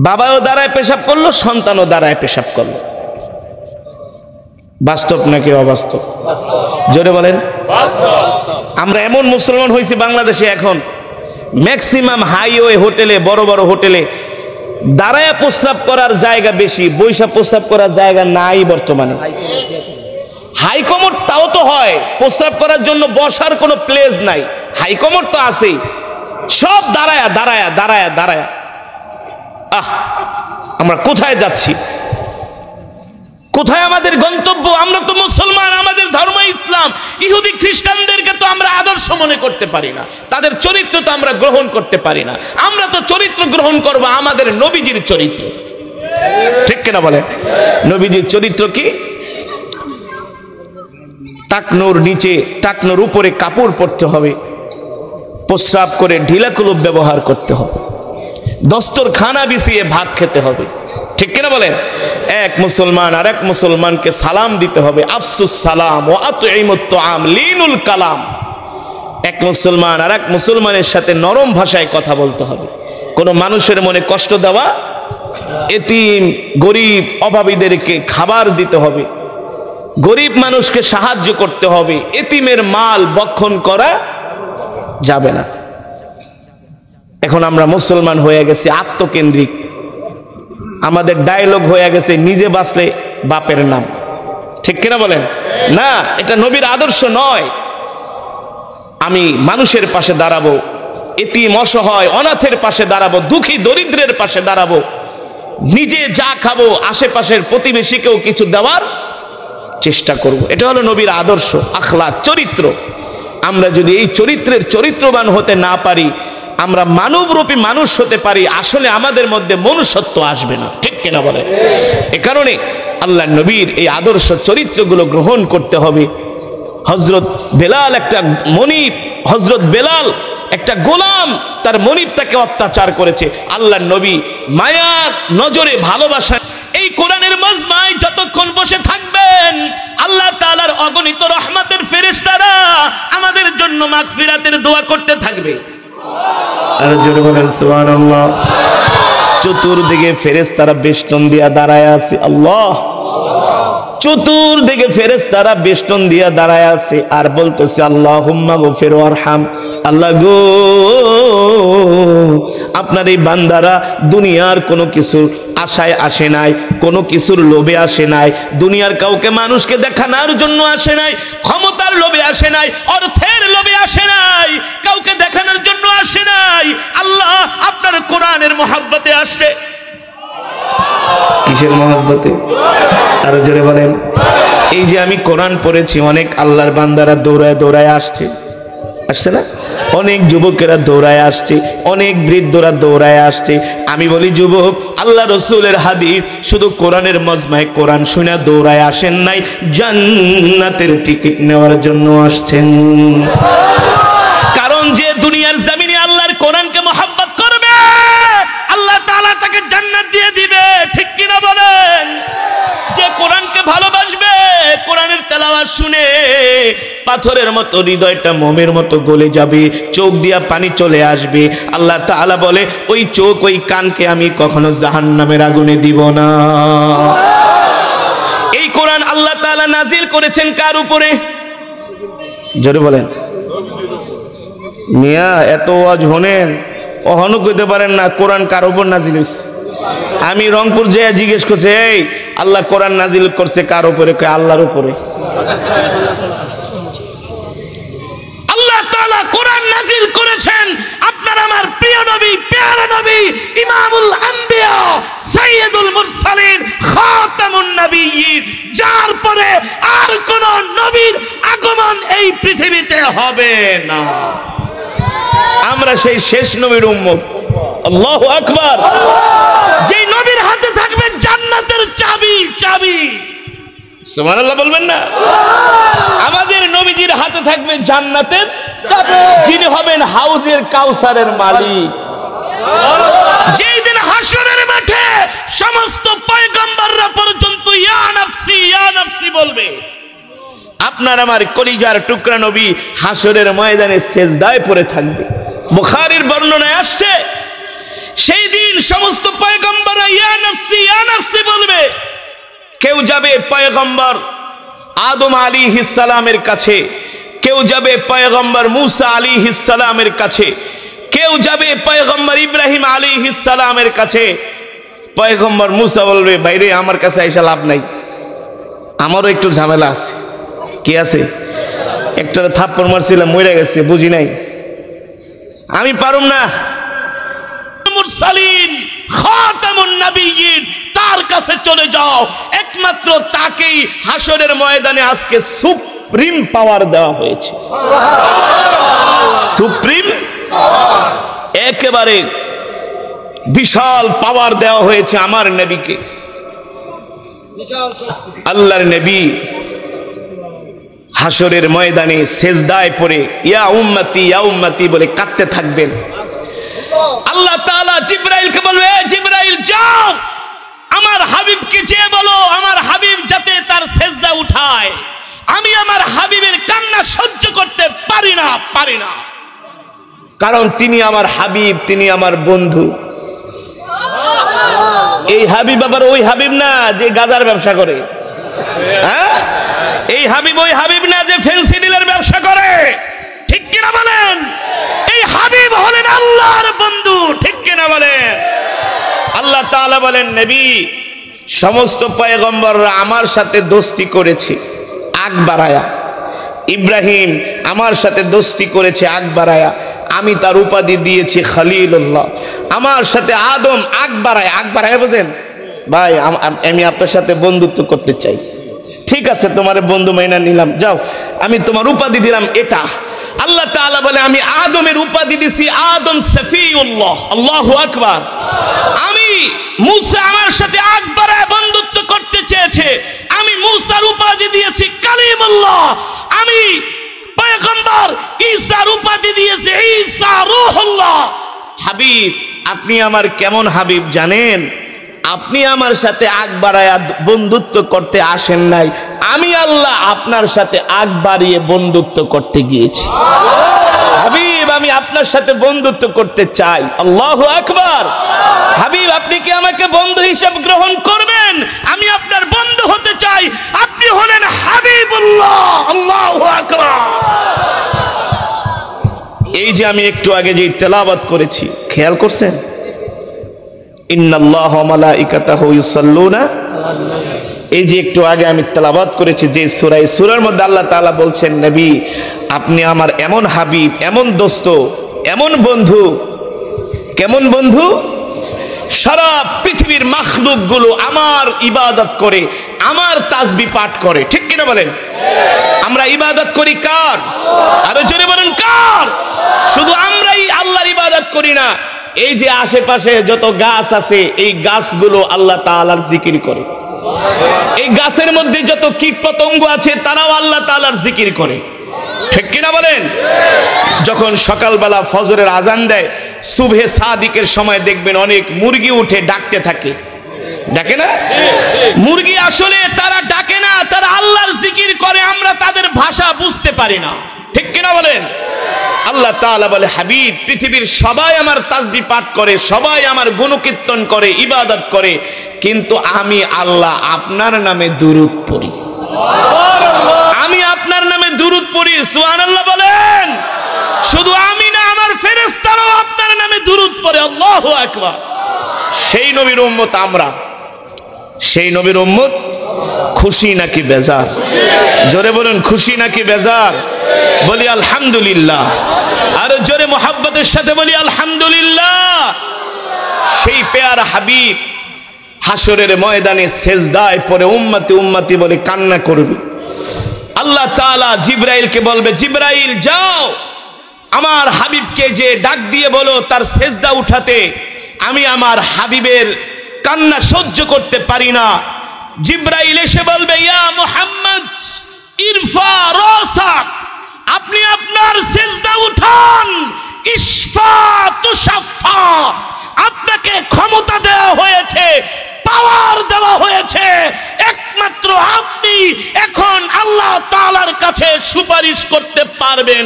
বাবাও দাঁড়ায় পেশাব করলো, সন্তানও দাঁড়ায় পেশাব করলো। বাস্তব নাকি অবাস্তব? জোরে বলেন। আমরা এমন মুসলমান হয়েছি বাংলাদেশে, এখন ম্যাক্সিমাম হাইওয়ে হোটেলে, বড় বড় হোটেলে দাঁড়ায় প্রস্রাব করার জায়গা বেশি, বৈশা প্রস্রাব করার জায়গা নাই বর্তমানে। হাইকমোড তাও তো হয়, প্রস্রাব করার জন্য বসার কোনো প্লেস নাই, হাইকমোড তো আছেই, সব দাঁড়ায়া দাঁড়ায়া দাঁড়ায়া দাঁড়ায়া। আহ, আমরা কোথায় যাচ্ছি? কোথায় আমাদের গন্তব্য? আমরা তো মুসলমান, আমাদের ধর্ম ইসলাম। ইহুদি খ্রিস্টানদেরকে তো আমরা আদর্শ মনে করতে পারি না, তাদের চরিত্র তো আমরা গ্রহণ করতে পারি না। আমরা তো চরিত্র গ্রহণ করব আমাদের নবীজির চরিত্র, ঠিক কিনা বলে? নবীজির চরিত্র কি? টাকনোর নিচে, টাকনোর উপরে কাপড় পরতে হবে, প্রস্রাব করে ঢিলাকুলুপ ব্যবহার করতে হবে, দস্তরখানা বিছিয়ে ভাত খেতে হবে, ঠিক কিনা বলেন? এক মুসলমান আর এক মুসলমানকে সালাম দিতে হবে, আফসুস সালাম ওয়া আতঈমুত তুআম লিনুল কালাম। এক মুসলমান আর এক মুসলমানের সাথে নরম ভাষায় কথা বলতে হবে, কোনো মানুষের মনে কষ্ট দেওয়া, এতিম গরিব অভাবীদেরকে খাবার দিতে হবে, গরিব মানুষকে সাহায্য করতে হবে, এতিমের মাল ভক্ষণ করা যাবে না। এখন আমরা মুসলমান হয়ে গেছি আত্মকেন্দ্রিক, আমাদের ডায়লগ হয়ে গেছে নিজে বাঁচলে বাপের নাম, ঠিক কিনা বলেন? না, এটা নবীর আদর্শ নয়। আমি মানুষের পাশে দাঁড়াবো, এতিম অসহায় অনাথের পাশে দাঁড়াবো, দুঃখী দরিদ্রের পাশে দাঁড়াবো, নিজে যা খাবো আশেপাশের প্রতিবেশীকেও কিছু দেওয়ার চেষ্টা করব। এটা হলো নবীর আদর্শ, আখলাক, চরিত্র। আমরা যদি এই চরিত্রের চরিত্রবান হতে না পারি, আমরা মানবরূপী মানুষ হতে পারি, আসলে আমাদের মধ্যে মনুষ্যত্ব আসবে না, ঠিক কিনা বলে? এ কারণে আল্লাহ নবীর এই আদর্শ চরিত্রগুলো গ্রহণ করতে হবে। হযরত বেলাল একটা মনিব, হযরত বেলাল একটা গোলাম, তার মনিব তাকে অত্যাচার করেছে। আল্লাহ নবী মায়ার নজরে ভালোবাসা এই কোরআনের মজমায় যতক্ষণ বসে থাকবেন, আল্লাহ তাআলার অগণিত রহমতের ফেরেশতারা আমাদের জন্য মাগফিরাতের দোয়া করতে থাকবে। আর জোরে বলেন সুবহানাল্লাহ। চতুর্দিকে ফেরেশতারা বেষ্টন দিয়া দাঁড়ায় আছে। আল্লাহ, চতুর্দিকে ফেরেশতারা বেষ্টন দিয়া দাঁড়ায় আছে আর বলতেছে আল্লাহুম্মা গফির ওয়ারহাম। আল্লাহ গো, আপনার এই বান্দারা দুনিয়ার কোনো কিছুর আশায় আসে নাই, কোনো কিছুর লোভে আসে নাই, দুনিয়ার কাউকে মানুষকে দেখানোর জন্য আসে নাই, ক্ষমতার লোভে আসে নাই, অর্থের লোভে আসে নাই, কাউকে দেখানোর জন্য আসে নাই। আল্লাহ আপনার কোরআনের মহব্বতে আসছে। কিসের মহব্বতে? আরো জোরে বলেন। এই যে আমি কোরআন পড়েছি, অনেক আল্লাহর বান্দারা দৌড়ায় দৌড়ায় আসছে, আসছে না? অনেক যুবকেরা দৌড়ায় আসছে, অনেক বৃদ্ধরা দৌড়ায় আসছে। আমি বলি যুবক, আল্লাহ রসুলের হাদিস, শুধু কোরআনের মজমায় কোরআন শুনে দৌড়ায় আসেন নাই, জান্নাতের টিকিট নেওয়ার জন্য আসছেন। কারণ যে দুনিয়ার জমিনে আল্লাহর কোরআনকে মহব্বত করবে, আল্লাহ তাআলা তাকে জান্নাত দিয়ে দিবে, ঠিক কিনা বলেন? যে কোরআনকে ভালোবাসবে, কোরআনের তেলাওয়াত শুনে পাথরের মতো হৃদয়টা মোমের মতো গলে যাবে, চোখ দিয়া পানি চলে আসবে। আল্লাহ তাআলা বলে, ওই চোখ ওই কানকে আমি কখনো জাহান্নামের আগুনে দিব না। এই কোরআন আল্লাহ তাআলা নাজিল করেছেন কার উপরে? জোরে বলেন। মিয়া এত ওয়াজ শোনেন, কখনো কইতে পারেন না কোরআন কার উপর নাজিল হয়েছে। আমি রংপুর যেয়ে জিজ্ঞেস করছি, এই আল্লাহ কোরআন নাজিল করছে কার উপরে? কয় আল্লাহর উপরে। আল্লাহ তাআলা কোরআন নাজিল করেছেন আপনার আমার প্রিয় নবী, প্যারা নবী, ইমামুল আম্বিয়া, সাইয়্যিদুল মুরসালিন, খাতামুন নবিয়্যিন, যার পরে আর কোন নবীর আগমন এই পৃথিবীতে হবে না। আমরা সেই শেষ নবীর উম্মত। আল্লাহু আকবার। যে নবীর হাতে থাকবে জান্নাতের চাবি, চাবি। সুবহানাল্লাহ বলবেন না? আমাদের নবীজির হাতে থাকবে জান্নাতের চাবি, যিনি হবেন হাউজের কাউসারের মালিক। যেই দিন হাসরের মাঠে সমস্ত পয়গম্বররা পর্যন্ত ইয়া নাফসি ইয়া নাফসি বলবে, আপনার আমার কলিজার টুকরা নবী হাসরের ময়দানে সেজদায় পড়ে থাকবে। বুখারীর বর্ণনায় আসছে, সেই দিন সমস্ত পয়গম্বররা ইয়া নাফসি বলবে। কেউ যাবে পয়গম্বর আদম আলাইহিস সালামের কাছে, কেউ যাবে পয়গম্বর মুসা আলাইহিস সালামের কাছে, কেউ যাবে পয়গম্বর ইব্রাহিম আলাইহিস সালামের কাছে। পয়গম্বর মুসা বলবে, ভাইরে আমার কাছে আইসা লাভ নাই, আমারও একটু ঝামেলা আছে। কি আছে? একটা থাপ্পড় মারছিলাম, মরে গেছে, বুঝি নাই, আমি পারুম না। মুরসালিন, খাতামুন নবিয়্যিন, তার কাছে চলে যাও। একমাত্র তাকেই হাসরের ময়দানে আজকে সুপ্রিম পাওয়ার দেওয়া হয়েছে। সুপ্রিম, একেবারে বিশাল পাওয়ার দেওয়া হয়েছে আমার নবীকে। আল্লাহর নবী হাসরের ময়দানে সেজদায় পড়ে ইয়া উম্মতি বলে কাঁদতে থাকবেন। আল্লাহ তাআলা জিবরাইলকে বলবে, জিবরাইল যাও আমার হাবিবকে যেয়ে বলো, আমার হাবিব যাতে তার সেজদা উঠায়। আমি আমার হাবিবের কান্না সহ্য করতে পারি না, কারণ তিনি আমার হাবিব, তিনি আমার বন্ধু। এই হাবিব আবার ওই হাবিব না যে গাজার ব্যবসা করে, হ্যাঁ? এই হাবিব ওই হাবিব না যে ফেন্সিডিলের ব্যবসা করে, ঠিক কিনা বলেন? এই হাবিব হলেন আল্লাহর বন্ধু, ঠিক কিনা বলেন? আল্লাহ তাআলা বলেন, নবী সমস্ত পয়গম্বররা আমার সাথে দোস্তি করেছে আগ বাড়ায়া। ইব্রাহিম আমার সাথে দোস্তি করেছে আগ বাড়ায়া, আমি তার উপাধি দিয়েছি খলিলুল্লাহ। আমার সাথে আদম আগ বাড়ায় বোঝেন ভাই, আমি আপনার সাথে বন্ধুত্ব করতে চাই, ঠিক আছে তোমার বন্ধু মাইনা নিলাম, যাও আমি তোমার উপাধি দিলাম এটা। আল্লাহ তাআলা বলে আমি আদমের উপাধি দিছি আদম সফিউল্লাহ, আল্লাহু আকবার। আমি মূসা আমার সাথে আগ বাড়ায় বন্ধুত্ব করতে চেয়েছে, আমি মূসার উপাধি দিয়েছি কালিমুল্লাহ। আমি পয়গম্বর ঈসার উপাধি দিয়েছি ঈসা রূহুল্লাহ। হাবিব, আপনি আমার কেমন হাবিব জানেন? আপনি আমার সাথে আগ বাড়ায়া বন্ধুত্ব করতে আসেন নাই, আমি আল্লাহ আপনার সাথে আগ বাড়িয়ে বন্ধুত্ব করতে গিয়েছি। হাবিব, আমি আপনার সাথে বন্ধুত্ব করতে চাই। আল্লাহু আকবার। হাবিব, আপনি কি আমাকে বন্ধু হিসেবে গ্রহণ করবেন? আমি আপনার বন্ধু হতে চাই। আপনি হলেন হাবিবুল্লাহ। আল্লাহু আকবার। এই যে আমি একটু আগে যে তেলাওয়াত করেছি, খেয়াল করছেন? ইন্নাল্লাহা ওয়া মালাইকাতাহু ইউসাল্লুনা, এই যে একটু আগে আমি তেলাওয়াত করেছি যে সূরা, এই সূরার মধ্যে আল্লাহ তাআলা বলছেন নবী আপনি আমার এমন হাবিব, এমন দোস্ত, এমন বন্ধু। কেমন বন্ধু? সারা পৃথিবীর মাখলুক গুলো আমার ইবাদত করে, আমার তাসবিহ পাঠ করে, ঠিক কিনা বলেন? আমরা ইবাদত করি কার? আরো জোরে বলেন কার? শুধু আমরাই আল্লাহর ইবাদত করি না, এই যে আশেপাশে যত গাছ আছে এই গাছগুলো আল্লাহ তাআলার জিকির করে। এই গাছের মধ্যে যত কীট পতঙ্গ আছে তারাও আল্লাহ তাআলার জিকির করে, ঠিক কিনা বলেন? যখন সকালবেলা ফজরের আজান দেয়, সুবহে সাদিকের সময় দেখবেন অনেক মুরগি উঠে ডাকতে থাকে, ডাকে না? মুরগি আসলে তারা ডাকে না, তারা আল্লাহর জিকির করে, আমরা তাদের ভাষা বুঝতে পারি না, ঠিক কিনা বলেন? আল্লাহ তাআলা বলে হাবিব পৃথিবীর সবাই আমার তাসবিহ পাঠ করে, সবাই আমার গুণকীর্তন করে, ইবাদত করে, কিন্তু আমি আল্লাহ আপনার নামে দুরূদ পড়ি। আমি আপনার নামে দুরূদ পড়ি, সুবহানাল্লাহ বলেন। শুধু আমি না, আমার ফেরেশতারাও আপনার নামে দুরূদ পড়ে। আল্লাহু আকবার। সেই নবীর উম্মত আমরা, সেই নবীর উম্মত। খুশি নাকি বেজার? জোরে বলুন খুশি নাকি বেজার? বলি আলহামদুলিল্লাহ। আর জোরে মোহাব্বতের সাথে বলি আলহামদুলিল্লাহ। সেই পেয়ারা হাবিব হাসরের ময়দানে সেজদায় পড়ে উম্মতি উম্মতি বলে কান্না করবে। আল্লাহ তাআলা জিবরাইলকে বলবে, জিবরাইল যাও আমার হাবিবকে যে ডাক দিয়ে বলো তার সেজদা উঠাতে, আমি আমার হাবিবের কান্না সহ্য করতে পারি না। জিবরাইল এসে বলবে, ইয়া মুহাম্মদ ইরফা রাসাক, আপনি আপনার সিজদা উঠান। ইশফা তুশাফা, আপনাকে ক্ষমতা দেওয়া হয়েছে, পাওয়ার দেওয়া হয়েছে, একমাত্র আপনি এখন আল্লাহ তাআলার কাছে সুপারিশ করতে পারবেন,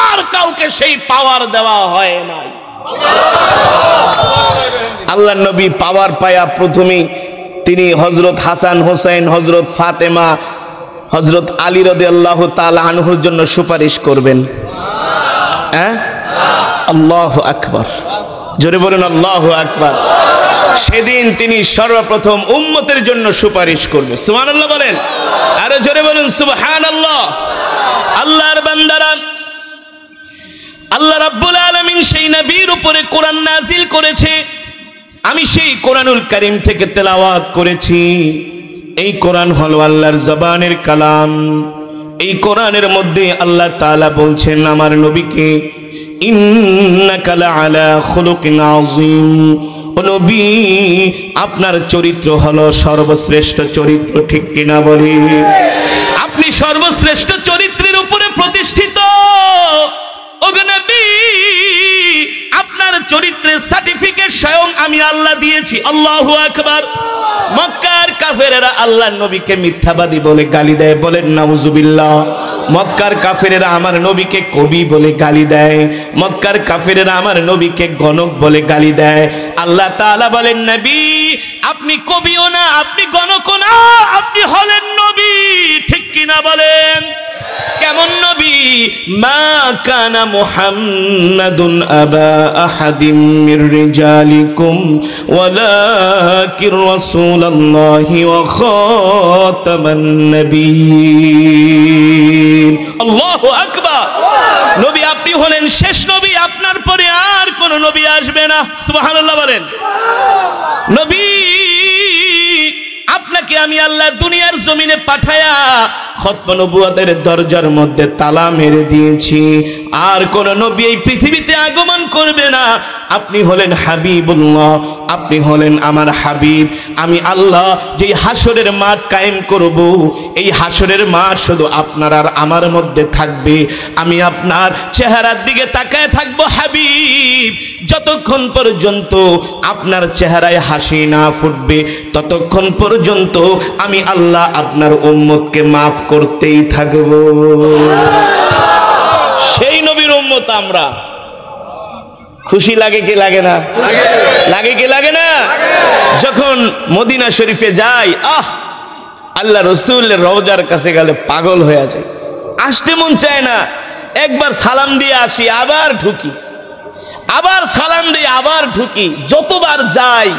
আর কাউকে সেই পাওয়ার দেওয়া হয় নাই। আল্লাহ নবী পাওয়ার পায়া প্রথমেই তিনি হযরত হাসান হোসেন, হযরত ফাতেমা, হযরত আলী রাদিয়াল্লাহু তাআলা আনহুর জন্য সুপারিশ করবেন। হ্যাঁ, আল্লাহু আকবার। জোরে বলুন আল্লাহু আকবার। সেদিন তিনি সর্বপ্রথম উম্মতের জন্য সুপারিশ করবে। সুবহানাল্লাহ বলেন, আরে জোরে বলুন সুবহানাল্লাহ। আল্লাহর বান্দারা, আল্লাহ রাব্বুল আলামিন সেই নবীর উপরে কোরআন নাজিল করেছে। আমি সেই কোরআনুল কারীম থেকে তেলাওয়াত করেছি। এই কোরআন হলো আল্লাহর জবানের কালাম। এই কোরআনের মধ্যে আল্লাহ তাআলা বলছেন আমার নবীকে, ইন্নাকা লাআলা খুলুকিন আযীম, ও নবী আপনার চরিত্র হলো সর্বশ্রেষ্ঠ চরিত্র, ঠিক কিনা বলি? আপনি সর্বশ্রেষ্ঠ চরিত্রের উপরে প্রতিষ্ঠিত। ও নবী আপনার চরিত্রের সার্টিফিকেট স্বয়ং আমি আল্লাহ দিয়েছি। আল্লাহু আকবার। মক্কার কাফেরেরা আল্লাহর নবীকে মিথ্যাবাদী বলে গালি দেয়, বলেন নাউজুবিল্লাহ। মক্কার কাফেরেরা আমার নবীকে কবি বলে গালি দেয়, মক্কার কাফেরেরা আমার নবীকে গণক বলে গালি দেয়। আল্লাহ তাআলা বলেন, নবী আপনি কবিও না, আপনি গণকও না, আপনি হলেন নবী, ঠিক কিনা বলেন? কেমন নবী? মা কানা মুহাম্মাদুন আবা আহাদিম মির রিজালিকুম ওয়ালাকির রাসূলুল্লাহি ওয়া খাতামান নাবিয়্যিন। আল্লাহু আকবার। নবী আপনি হলেন শেষ নবী, আপনার পরে আর কোন নবী আসবে না। সুবহানাল্লাহ বলেন। নবী আপনাকে আমি আল্লাহ দুনিয়ার জমিনে পাঠায়া খতম নবুয়তের দরজার মধ্যে তালা মেরে দিয়েছি, আর কোন নবী এই পৃথিবীতে আগমন করবে না। আপনি হলেন হাবিবুল্লাহ, আপনি হলেন আমার হাবিব। আমি আল্লাহ যেই হাসরের মাঠ কায়েম করব, এই হাসরের মাঠ শুধু আপনার আর আমার মধ্যে থাকবে। আমি আপনার চেহারার দিকে তাকায় থাকবো হাবিব। যতক্ষণ পর্যন্ত আপনার চেহারায় হাসি না ফুটবে, ততক্ষণ পর্যন্ত আমি আল্লাহ আপনার উম্মতকে মাফ করতেই থাকব। সেই নবীর উম্মত আমরা। খুশি লাগে কি লাগে না? লাগে কি লাগে না? যখন মদিনা শরীফে যাই, আল্লাহ রসুলের রওজার কাছে গেলে পাগল হয়ে যায়, আসতে মন চায় না। একবার সালাম দিয়ে আসি, আবার ঢুকি, আবার সালাম দিয়ে আবার ঢুকি। যতবার যাই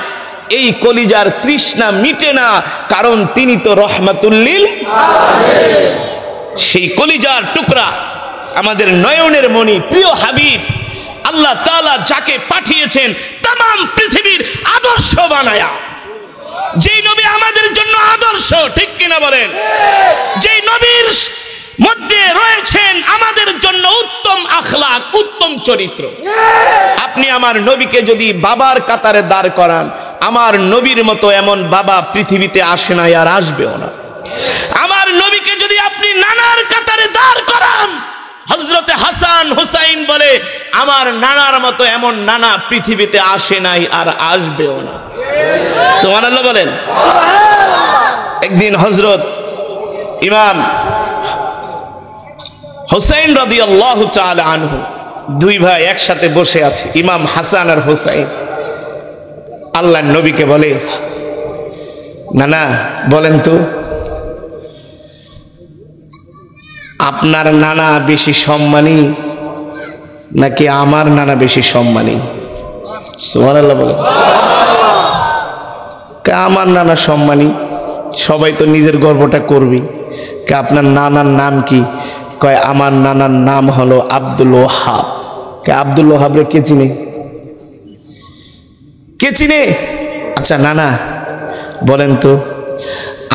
এই কলিজার তৃষ্ণা মিটে না, কারণ তিনি তো রহমাতুল লিল আলামিন। সেই কলিজার টুকরা, আমাদের নয়নের মণি, প্রিয় হাবিব, আল্লাহ তাআলা যাকে পাঠিয়েছেন তাম পৃথিবীর আদর্শ বানায়া, যেই নবী আমাদের জন্য আদর্শ, ঠিক কিনা বলেন? যেই নবীর মধ্যে রয়েছেন আমাদের জন্য উত্তম আখলাক, উত্তম চরিত্র। আপনি আমার নবীকে যদি বাবার কাতারে দাঁড় করান, আমার নবীর মতো এমন বাবা পৃথিবীতে আসে না, আর আসবেও না। আমার নবীকে যদি আপনি নানার কাতারে দাঁড় করান, হযরতে হাসান হুসাইন বলে আমার নানার মতো এমন নানা পৃথিবীতে আসে নাই, আর আসবেও না। সুবহানাল্লাহ বলেন। একদিন হযরত ইমাম হুসাইন রাদিয়াল্লাহু তাআলা আনহু, দুই ভাই একসাথে বসে আছে, ইমাম হাসান আর হুসাইন। আল্লাহর নবীকে বলে, নানা বলেন তো, আপনার নানা বেশি সম্মানী নাকি আমার নানা বেশি সম্মানী? সুবহানাল্লাহ বলেন। আমার নানা সম্মানী, সবাই তো নিজের গর্বটা করবি। আপনার নানার নাম কি? কয় আমার নানার নাম হলো আব্দুল ওয়াহাব। আব্দুল ওয়াহাব রে কে চিনে? কে চিনে? আচ্ছা নানা বলেন তো,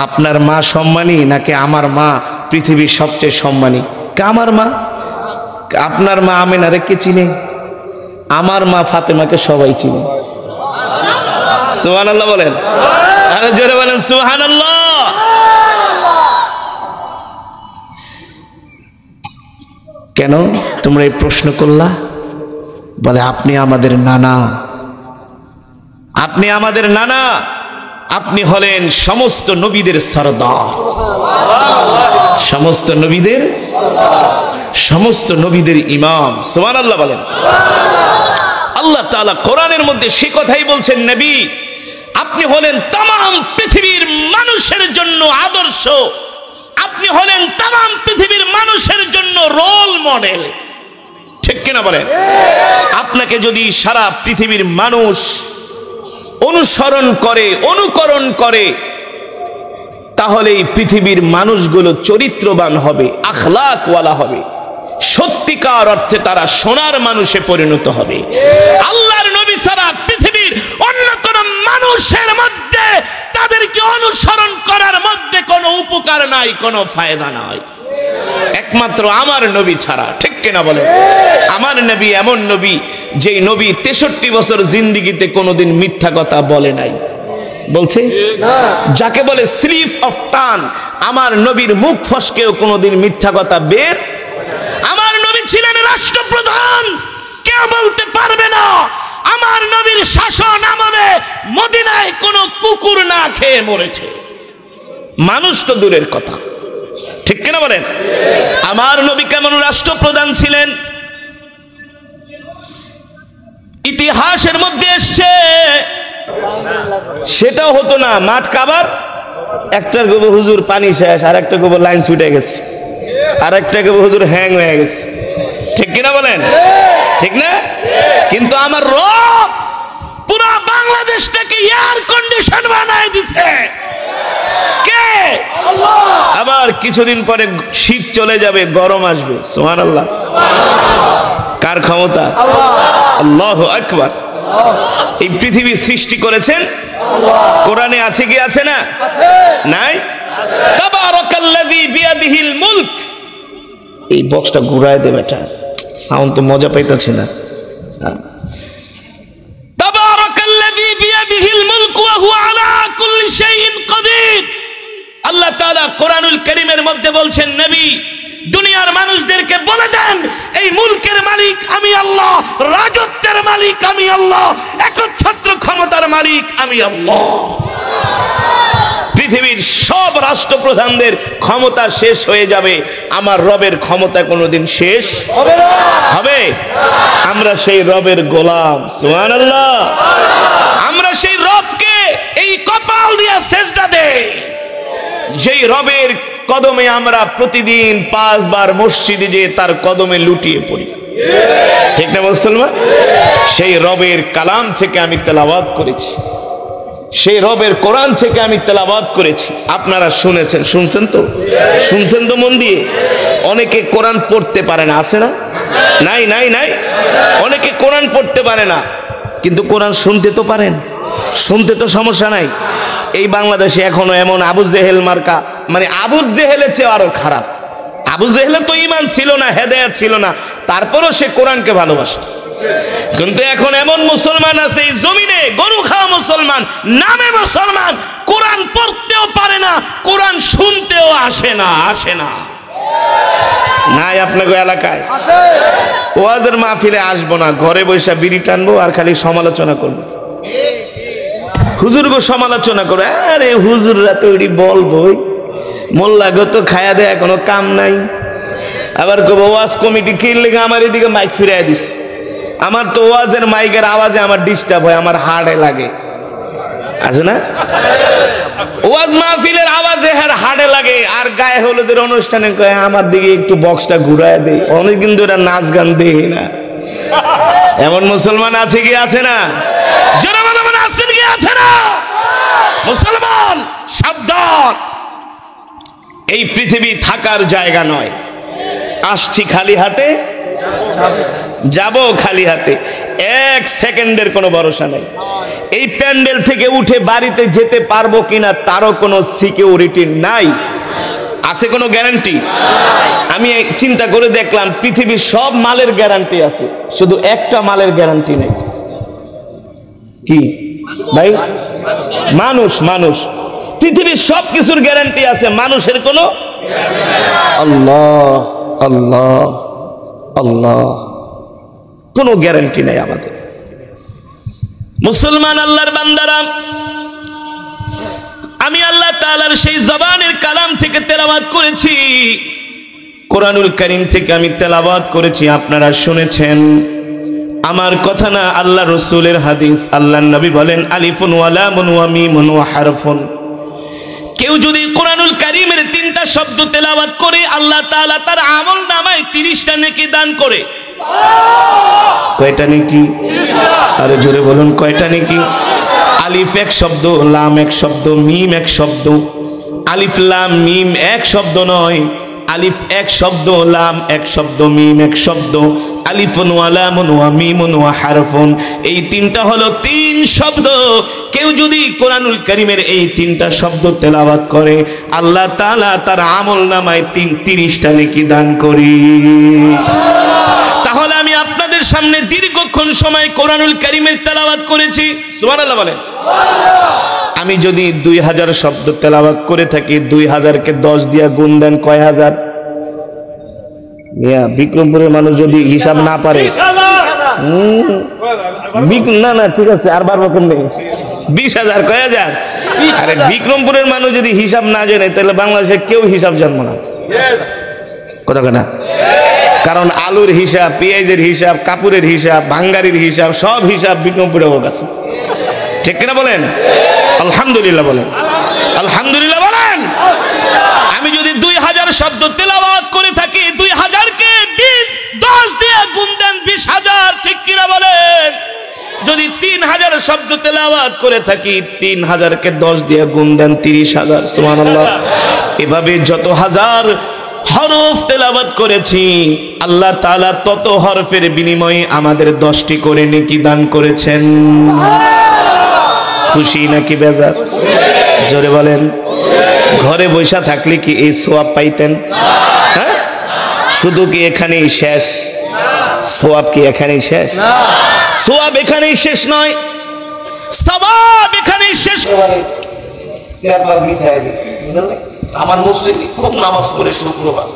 আপনার মা সম্মানী নাকি আমার মা পৃথিবীর সবচেয়ে সম্মানী? আমার মা। আপনার মা আমেনারে কে চিনে? আমার মা ফাতেমাকে সবাই চিনে। সুবহানাল্লাহ বলেন। আরে জোরে বলেন সুবহানাল্লাহ। কেন তোমরা এই প্রশ্ন করলা? বলে আপনি আমাদের নানা, আপনি আমাদের নানা, আপনি হলেন সমস্ত নবীদের সরদার, সমস্ত নবীদের, সমস্ত নবীদের ইমাম। সুবহানাল্লাহ বলেন। আল্লাহ তাআলা কোরআনের মধ্যে সে কথাই বলছেন, নবী আপনি হলেন তাম পৃথিবীর মানুষের জন্য আদর্শ, আপনি হলেন তাম পৃথিবীর মানুষের জন্য রোল মডেল, ঠিক কিনা বলেন? আপনাকে যদি সারা পৃথিবীর মানুষ অনুসরণ করে, অনুকরণ করে, তাহলে এই পৃথিবীর মানুষগুলো চরিত্রবান হবে, আখলাকওয়ালা হবে, সত্যিকার অর্থে তারা সোনার মানুষে পরিণত হবে। আল্লাহর নবী ছাড়া পৃথিবীর অন্য কোন মানুষের মধ্যে তাদেরকে অনুসরণ করার মধ্যে কোনো উপকার নাই, কোনো ফায়দা নাই, একমাত্র আমার নবী ছাড়া, ঠিক কিনা বলে? আমার নবী এমন নবী, যেই নবী 63 বছর জিন্দেগিতে কোনোদিন মিথ্যা কথা বলে নাই। বলছে যাকে বলে স্লিপ অফ টান, আমার নবীর মুখ ফসকেও কোনোদিন মিথ্যা কথা বের। আমার নবী ছিলেন রাষ্ট্রপ্রধান, কেউ বলতে পারবে না আমার নবীর শাসন আমলে মদিনায় কোনো কুকুর না খেয়ে মরেছে। মানুষ তো দূরের কথা, ঠিক কিনা বলেন? আমার নবী কেমন রাষ্ট্রপ্রধান ছিলেন ইতিহাসের মধ্যে এসছে। সেটাও হতো না, মাঠ কাবার, একটার গোবর হুজুর পানি শেষ, আর একটা গোবর লাইন ছুটে গেছে, আর একটা গোবর হুজুর হ্যাং হয়ে গেছে, ঠিক কিনা বলেন? ঠিক না? কিন্তু আমার রব পুরো বাংলাদেশটাকে এয়ার কন্ডিশন বানায় দিছে। কে? আবার কিছুদিন পরে শীত চলে যাবে, গরম আসবে। সুবহানাল্লাহ। কার ক্ষমতা? আল্লাহু আকবার। এই পৃথিবী সৃষ্টি করেছেন কোরআনে আছে কি আছে না? নাই? তাবারাকাল্লাযী বিয়াদিহিল মুলক। এই বক্সটা ঘুরায় দে বেটা, সাউন্ড তো মজা পাইতাছি না। তাবারাকাল্লাযী বিয়াদিহিল মুলক ওয়া হুয়া আলা কুল্লি শাইইন কাদির। আল্লাহ তাআলা কোরআনুল কারীমের মধ্যে বলছেন, নবী দুনিয়ার মানুষদেরকে বলে দেন এই মুলকের মালিক আমি আল্লাহ, রাজত্বের মালিক আমি আল্লাহ, একচ্ছত্র ক্ষমতার মালিক আমি আল্লাহ। পৃথিবীর সব রাষ্ট্রপ্রধানদের ক্ষমতা শেষ হয়ে যাবে, আমার রবের ক্ষমতা কোনোদিন শেষ হবে না। হবে? আমরা সেই রবের গোলাম। সুবহানাল্লাহ। আমরা সেই রবকে এই কপাল দিয়া সিজদা দেই, যেই রবের কদমে আমরা প্রতিদিন 5 বার মসজিদে যে তার কদমে লুটিয়ে পড়ি। ঠিক না মুসলমান? সেই রবের কালাম থেকে আমি তেলাওয়াত করেছি, সেই রবের কোরআন থেকে আমি তেলাওয়াত করেছি। আপনারা শুনেছেন, শুনছেন তো? শুনছেন তো মন দিয়ে? অনেকে কোরআন পড়তে পারে না, আছে না? নাই নাই নাই? অনেকে কোরআন পড়তে পারে না, কিন্তু কোরআন শুনতে তো পারেন। শুনতে তো সমস্যা নাই। এই বাংলাদেশে এখনো এমন আবু জেহেল মার্কা, মানে আবু জেহেলের চেয়ে আরো খারাপ। আবু জেহেলের তো ঈমান ছিল না, হেদায়েত ছিল না, তারপরও সে কোরআনকে ভালোবাসত। কিন্তু এখন এমন মুসলমান আছে এই জমিনে, গরু খাওয়া মুসলমান, নামে মুসলমান, কোরআন পড়তেও পারে না, কোরআন শুনতেও আসে না। আসে না? নাই আপনাকে এলাকায়? ওয়াজের মাহফিলে আসবো না, ঘরে বসে বিড়ি টানবো আর খালি সমালোচনা করবো। হুজুর গো সমালোচনা করে, আরে হুজুররা তো এটি বলবই, মোল্লা গো তো খায়া দেয়া কোনো কাম নাই। আবার কব ওয়াজ কমিটি কিনলে আমার এদিকে মাইক ফিরাই দিস। আমার তো ওয়াজের মাইকের আওয়াজে আমার ডিস্টার্ব হয়, আমার হাড়ে লাগে। আছে না? ওয়াজ মাহফিলের আওয়াজে হাড়ে লাগে, আর গায়ে হলুদের অনুষ্ঠানে কয় আমার দিকে একটু বক্সটা ঘুরায় দেয়। অনেকদিন ধরে নাচ গান দেই না। এমন মুসলমান আছে কি আছে না? যারা মানে আছেন কি আছে না? মুসলমান সাবধান, এই পৃথিবী থাকার জায়গা নয়। আসছি খালি হাতে, যাব খালি হাতে। 1 সেকেন্ডের কোনো ভরসা নাই। এই প্যান্ডেল থেকে উঠে বাড়িতে যেতে পারবো কিনা তারও কোনো সিকিউরিটি নাই। আছে কোনো গ্যারান্টি? আমি চিন্তা করে দেখলাম পৃথিবীর সব মালের গ্যারান্টি আছে, শুধু একটা মালের গ্যারান্টি নেই। কি ভাই? মানুষ। মানুষ। পৃথিবীর সব কিছুর গ্যারান্টি আছে, মানুষের কোনো। আল্লাহ আল্লাহ আল্লাহ, কোনো গ্যারান্টি নেই আমাদের। মুসলমান আল্লাহর বান্দারা, আমি আল্লাহ তাআলার সেই জবানের কালাম থেকে তেলাওয়াত করেছি, কোরআনুল কারীম থেকে আমি তেলাওয়াত করেছি। আপনারা শুনেছেন, আমার কথা না, আল্লাহ রাসূলের হাদিস। আল্লাহর নবী বলেন, আলিফুন ওয়া লামুন ওয়া মিমুন ওয়া হারফুন। কেউ যদি কোরআনুল কারীমের 3টা শব্দ তেলাওয়াত করে, আল্লাহ তাআলা তার আমলনামায় 30টা নেকি দান করে। কয়টা নেকি? 30টা। আরে জোরে বলুন, কয়টা নেকি? আলিফ এক শব্দ, লাম এক শব্দ, মিম এক শব্দ। আলিফ লাম মিম এক শব্দ নয়, আলিফ এক শব্দ, লাম এক শব্দ, মিম এক শব্দ। আলিফুন ওয়া লামুন ওয়া মিমুন ওয়া হারফুন, এই 3টা হলো 3 শব্দ। কেউ যদি কোরআনুল কারীমের এই 3টা শব্দ তেলাওয়াত করে, আল্লাহ তাআলা তার আমলনামায় 30টা নেকি দান করি। তাহলে আমি আপনাদের সামনে দীর্ঘক্ষণ সময় কোরআনুল কারীমের তেলাওয়াত করেছি। সুবহানাল্লাহ বলেন। আমি যদি 2000 শব্দ তেলাওয়াত করে থাকি, 2000কে 10 দিয়া গুণ দেন, কয় হাজার? মিয়া বিক্রমপুরের মানুষ যদি হিসাব না পারে, না না ঠিক আছে, আর বারবার কম নেই, 20,000। কয় হাজার? আরে বিক্রমপুরের মানুষ যদি হিসাব না জানে, তাহলে বাংলাদেশে কেউ হিসাব জানবো না। কথা না? কারণ আলুর হিসাব, পেঁয়াজের হিসাব, কাপড়ের হিসাব, ভাঙ্গারির হিসাব, সব হিসাব বিক্রমপুরে আছে। ঠিক কিনা বলেন? আলহামদুলিল্লাহ বলেন। আলহামদুলিল্লাহ বলেন। আমি যদি 2000 শব্দ তেলাওয়াত করে থাকি, 2000কে 10 দিয়ে গুণ দেন 20,000। ঠিক কিনা বলেন? যদি 3000 শব্দ শব্দ তেলাওয়াত করে থাকি 3000 কে 10 দিয়ে গুণ দেন 30,000 সুবহানাল্লাহ। এভাবে যত হাজার হরফ তেলাওয়াত করেছি আল্লাহ তাআলা তত হরফের বিনিময়ে আমাদের 10টি করে নেকি দান করেছেন। খুশি নাকি বেজার? জোরে বলেন। ঘরে বসে থাকলে কি এই সওয়াব পাইতেন? হ্যাঁ, শুধু কি এখানেই শেষ? সওয়াব কি এখানেই শেষ? সওয়াব এখানেই শেষ নয়, সওয়াব এখানেই শেষ। আমার মুসলিম খুব নামাজ পড়ে শুক্রবার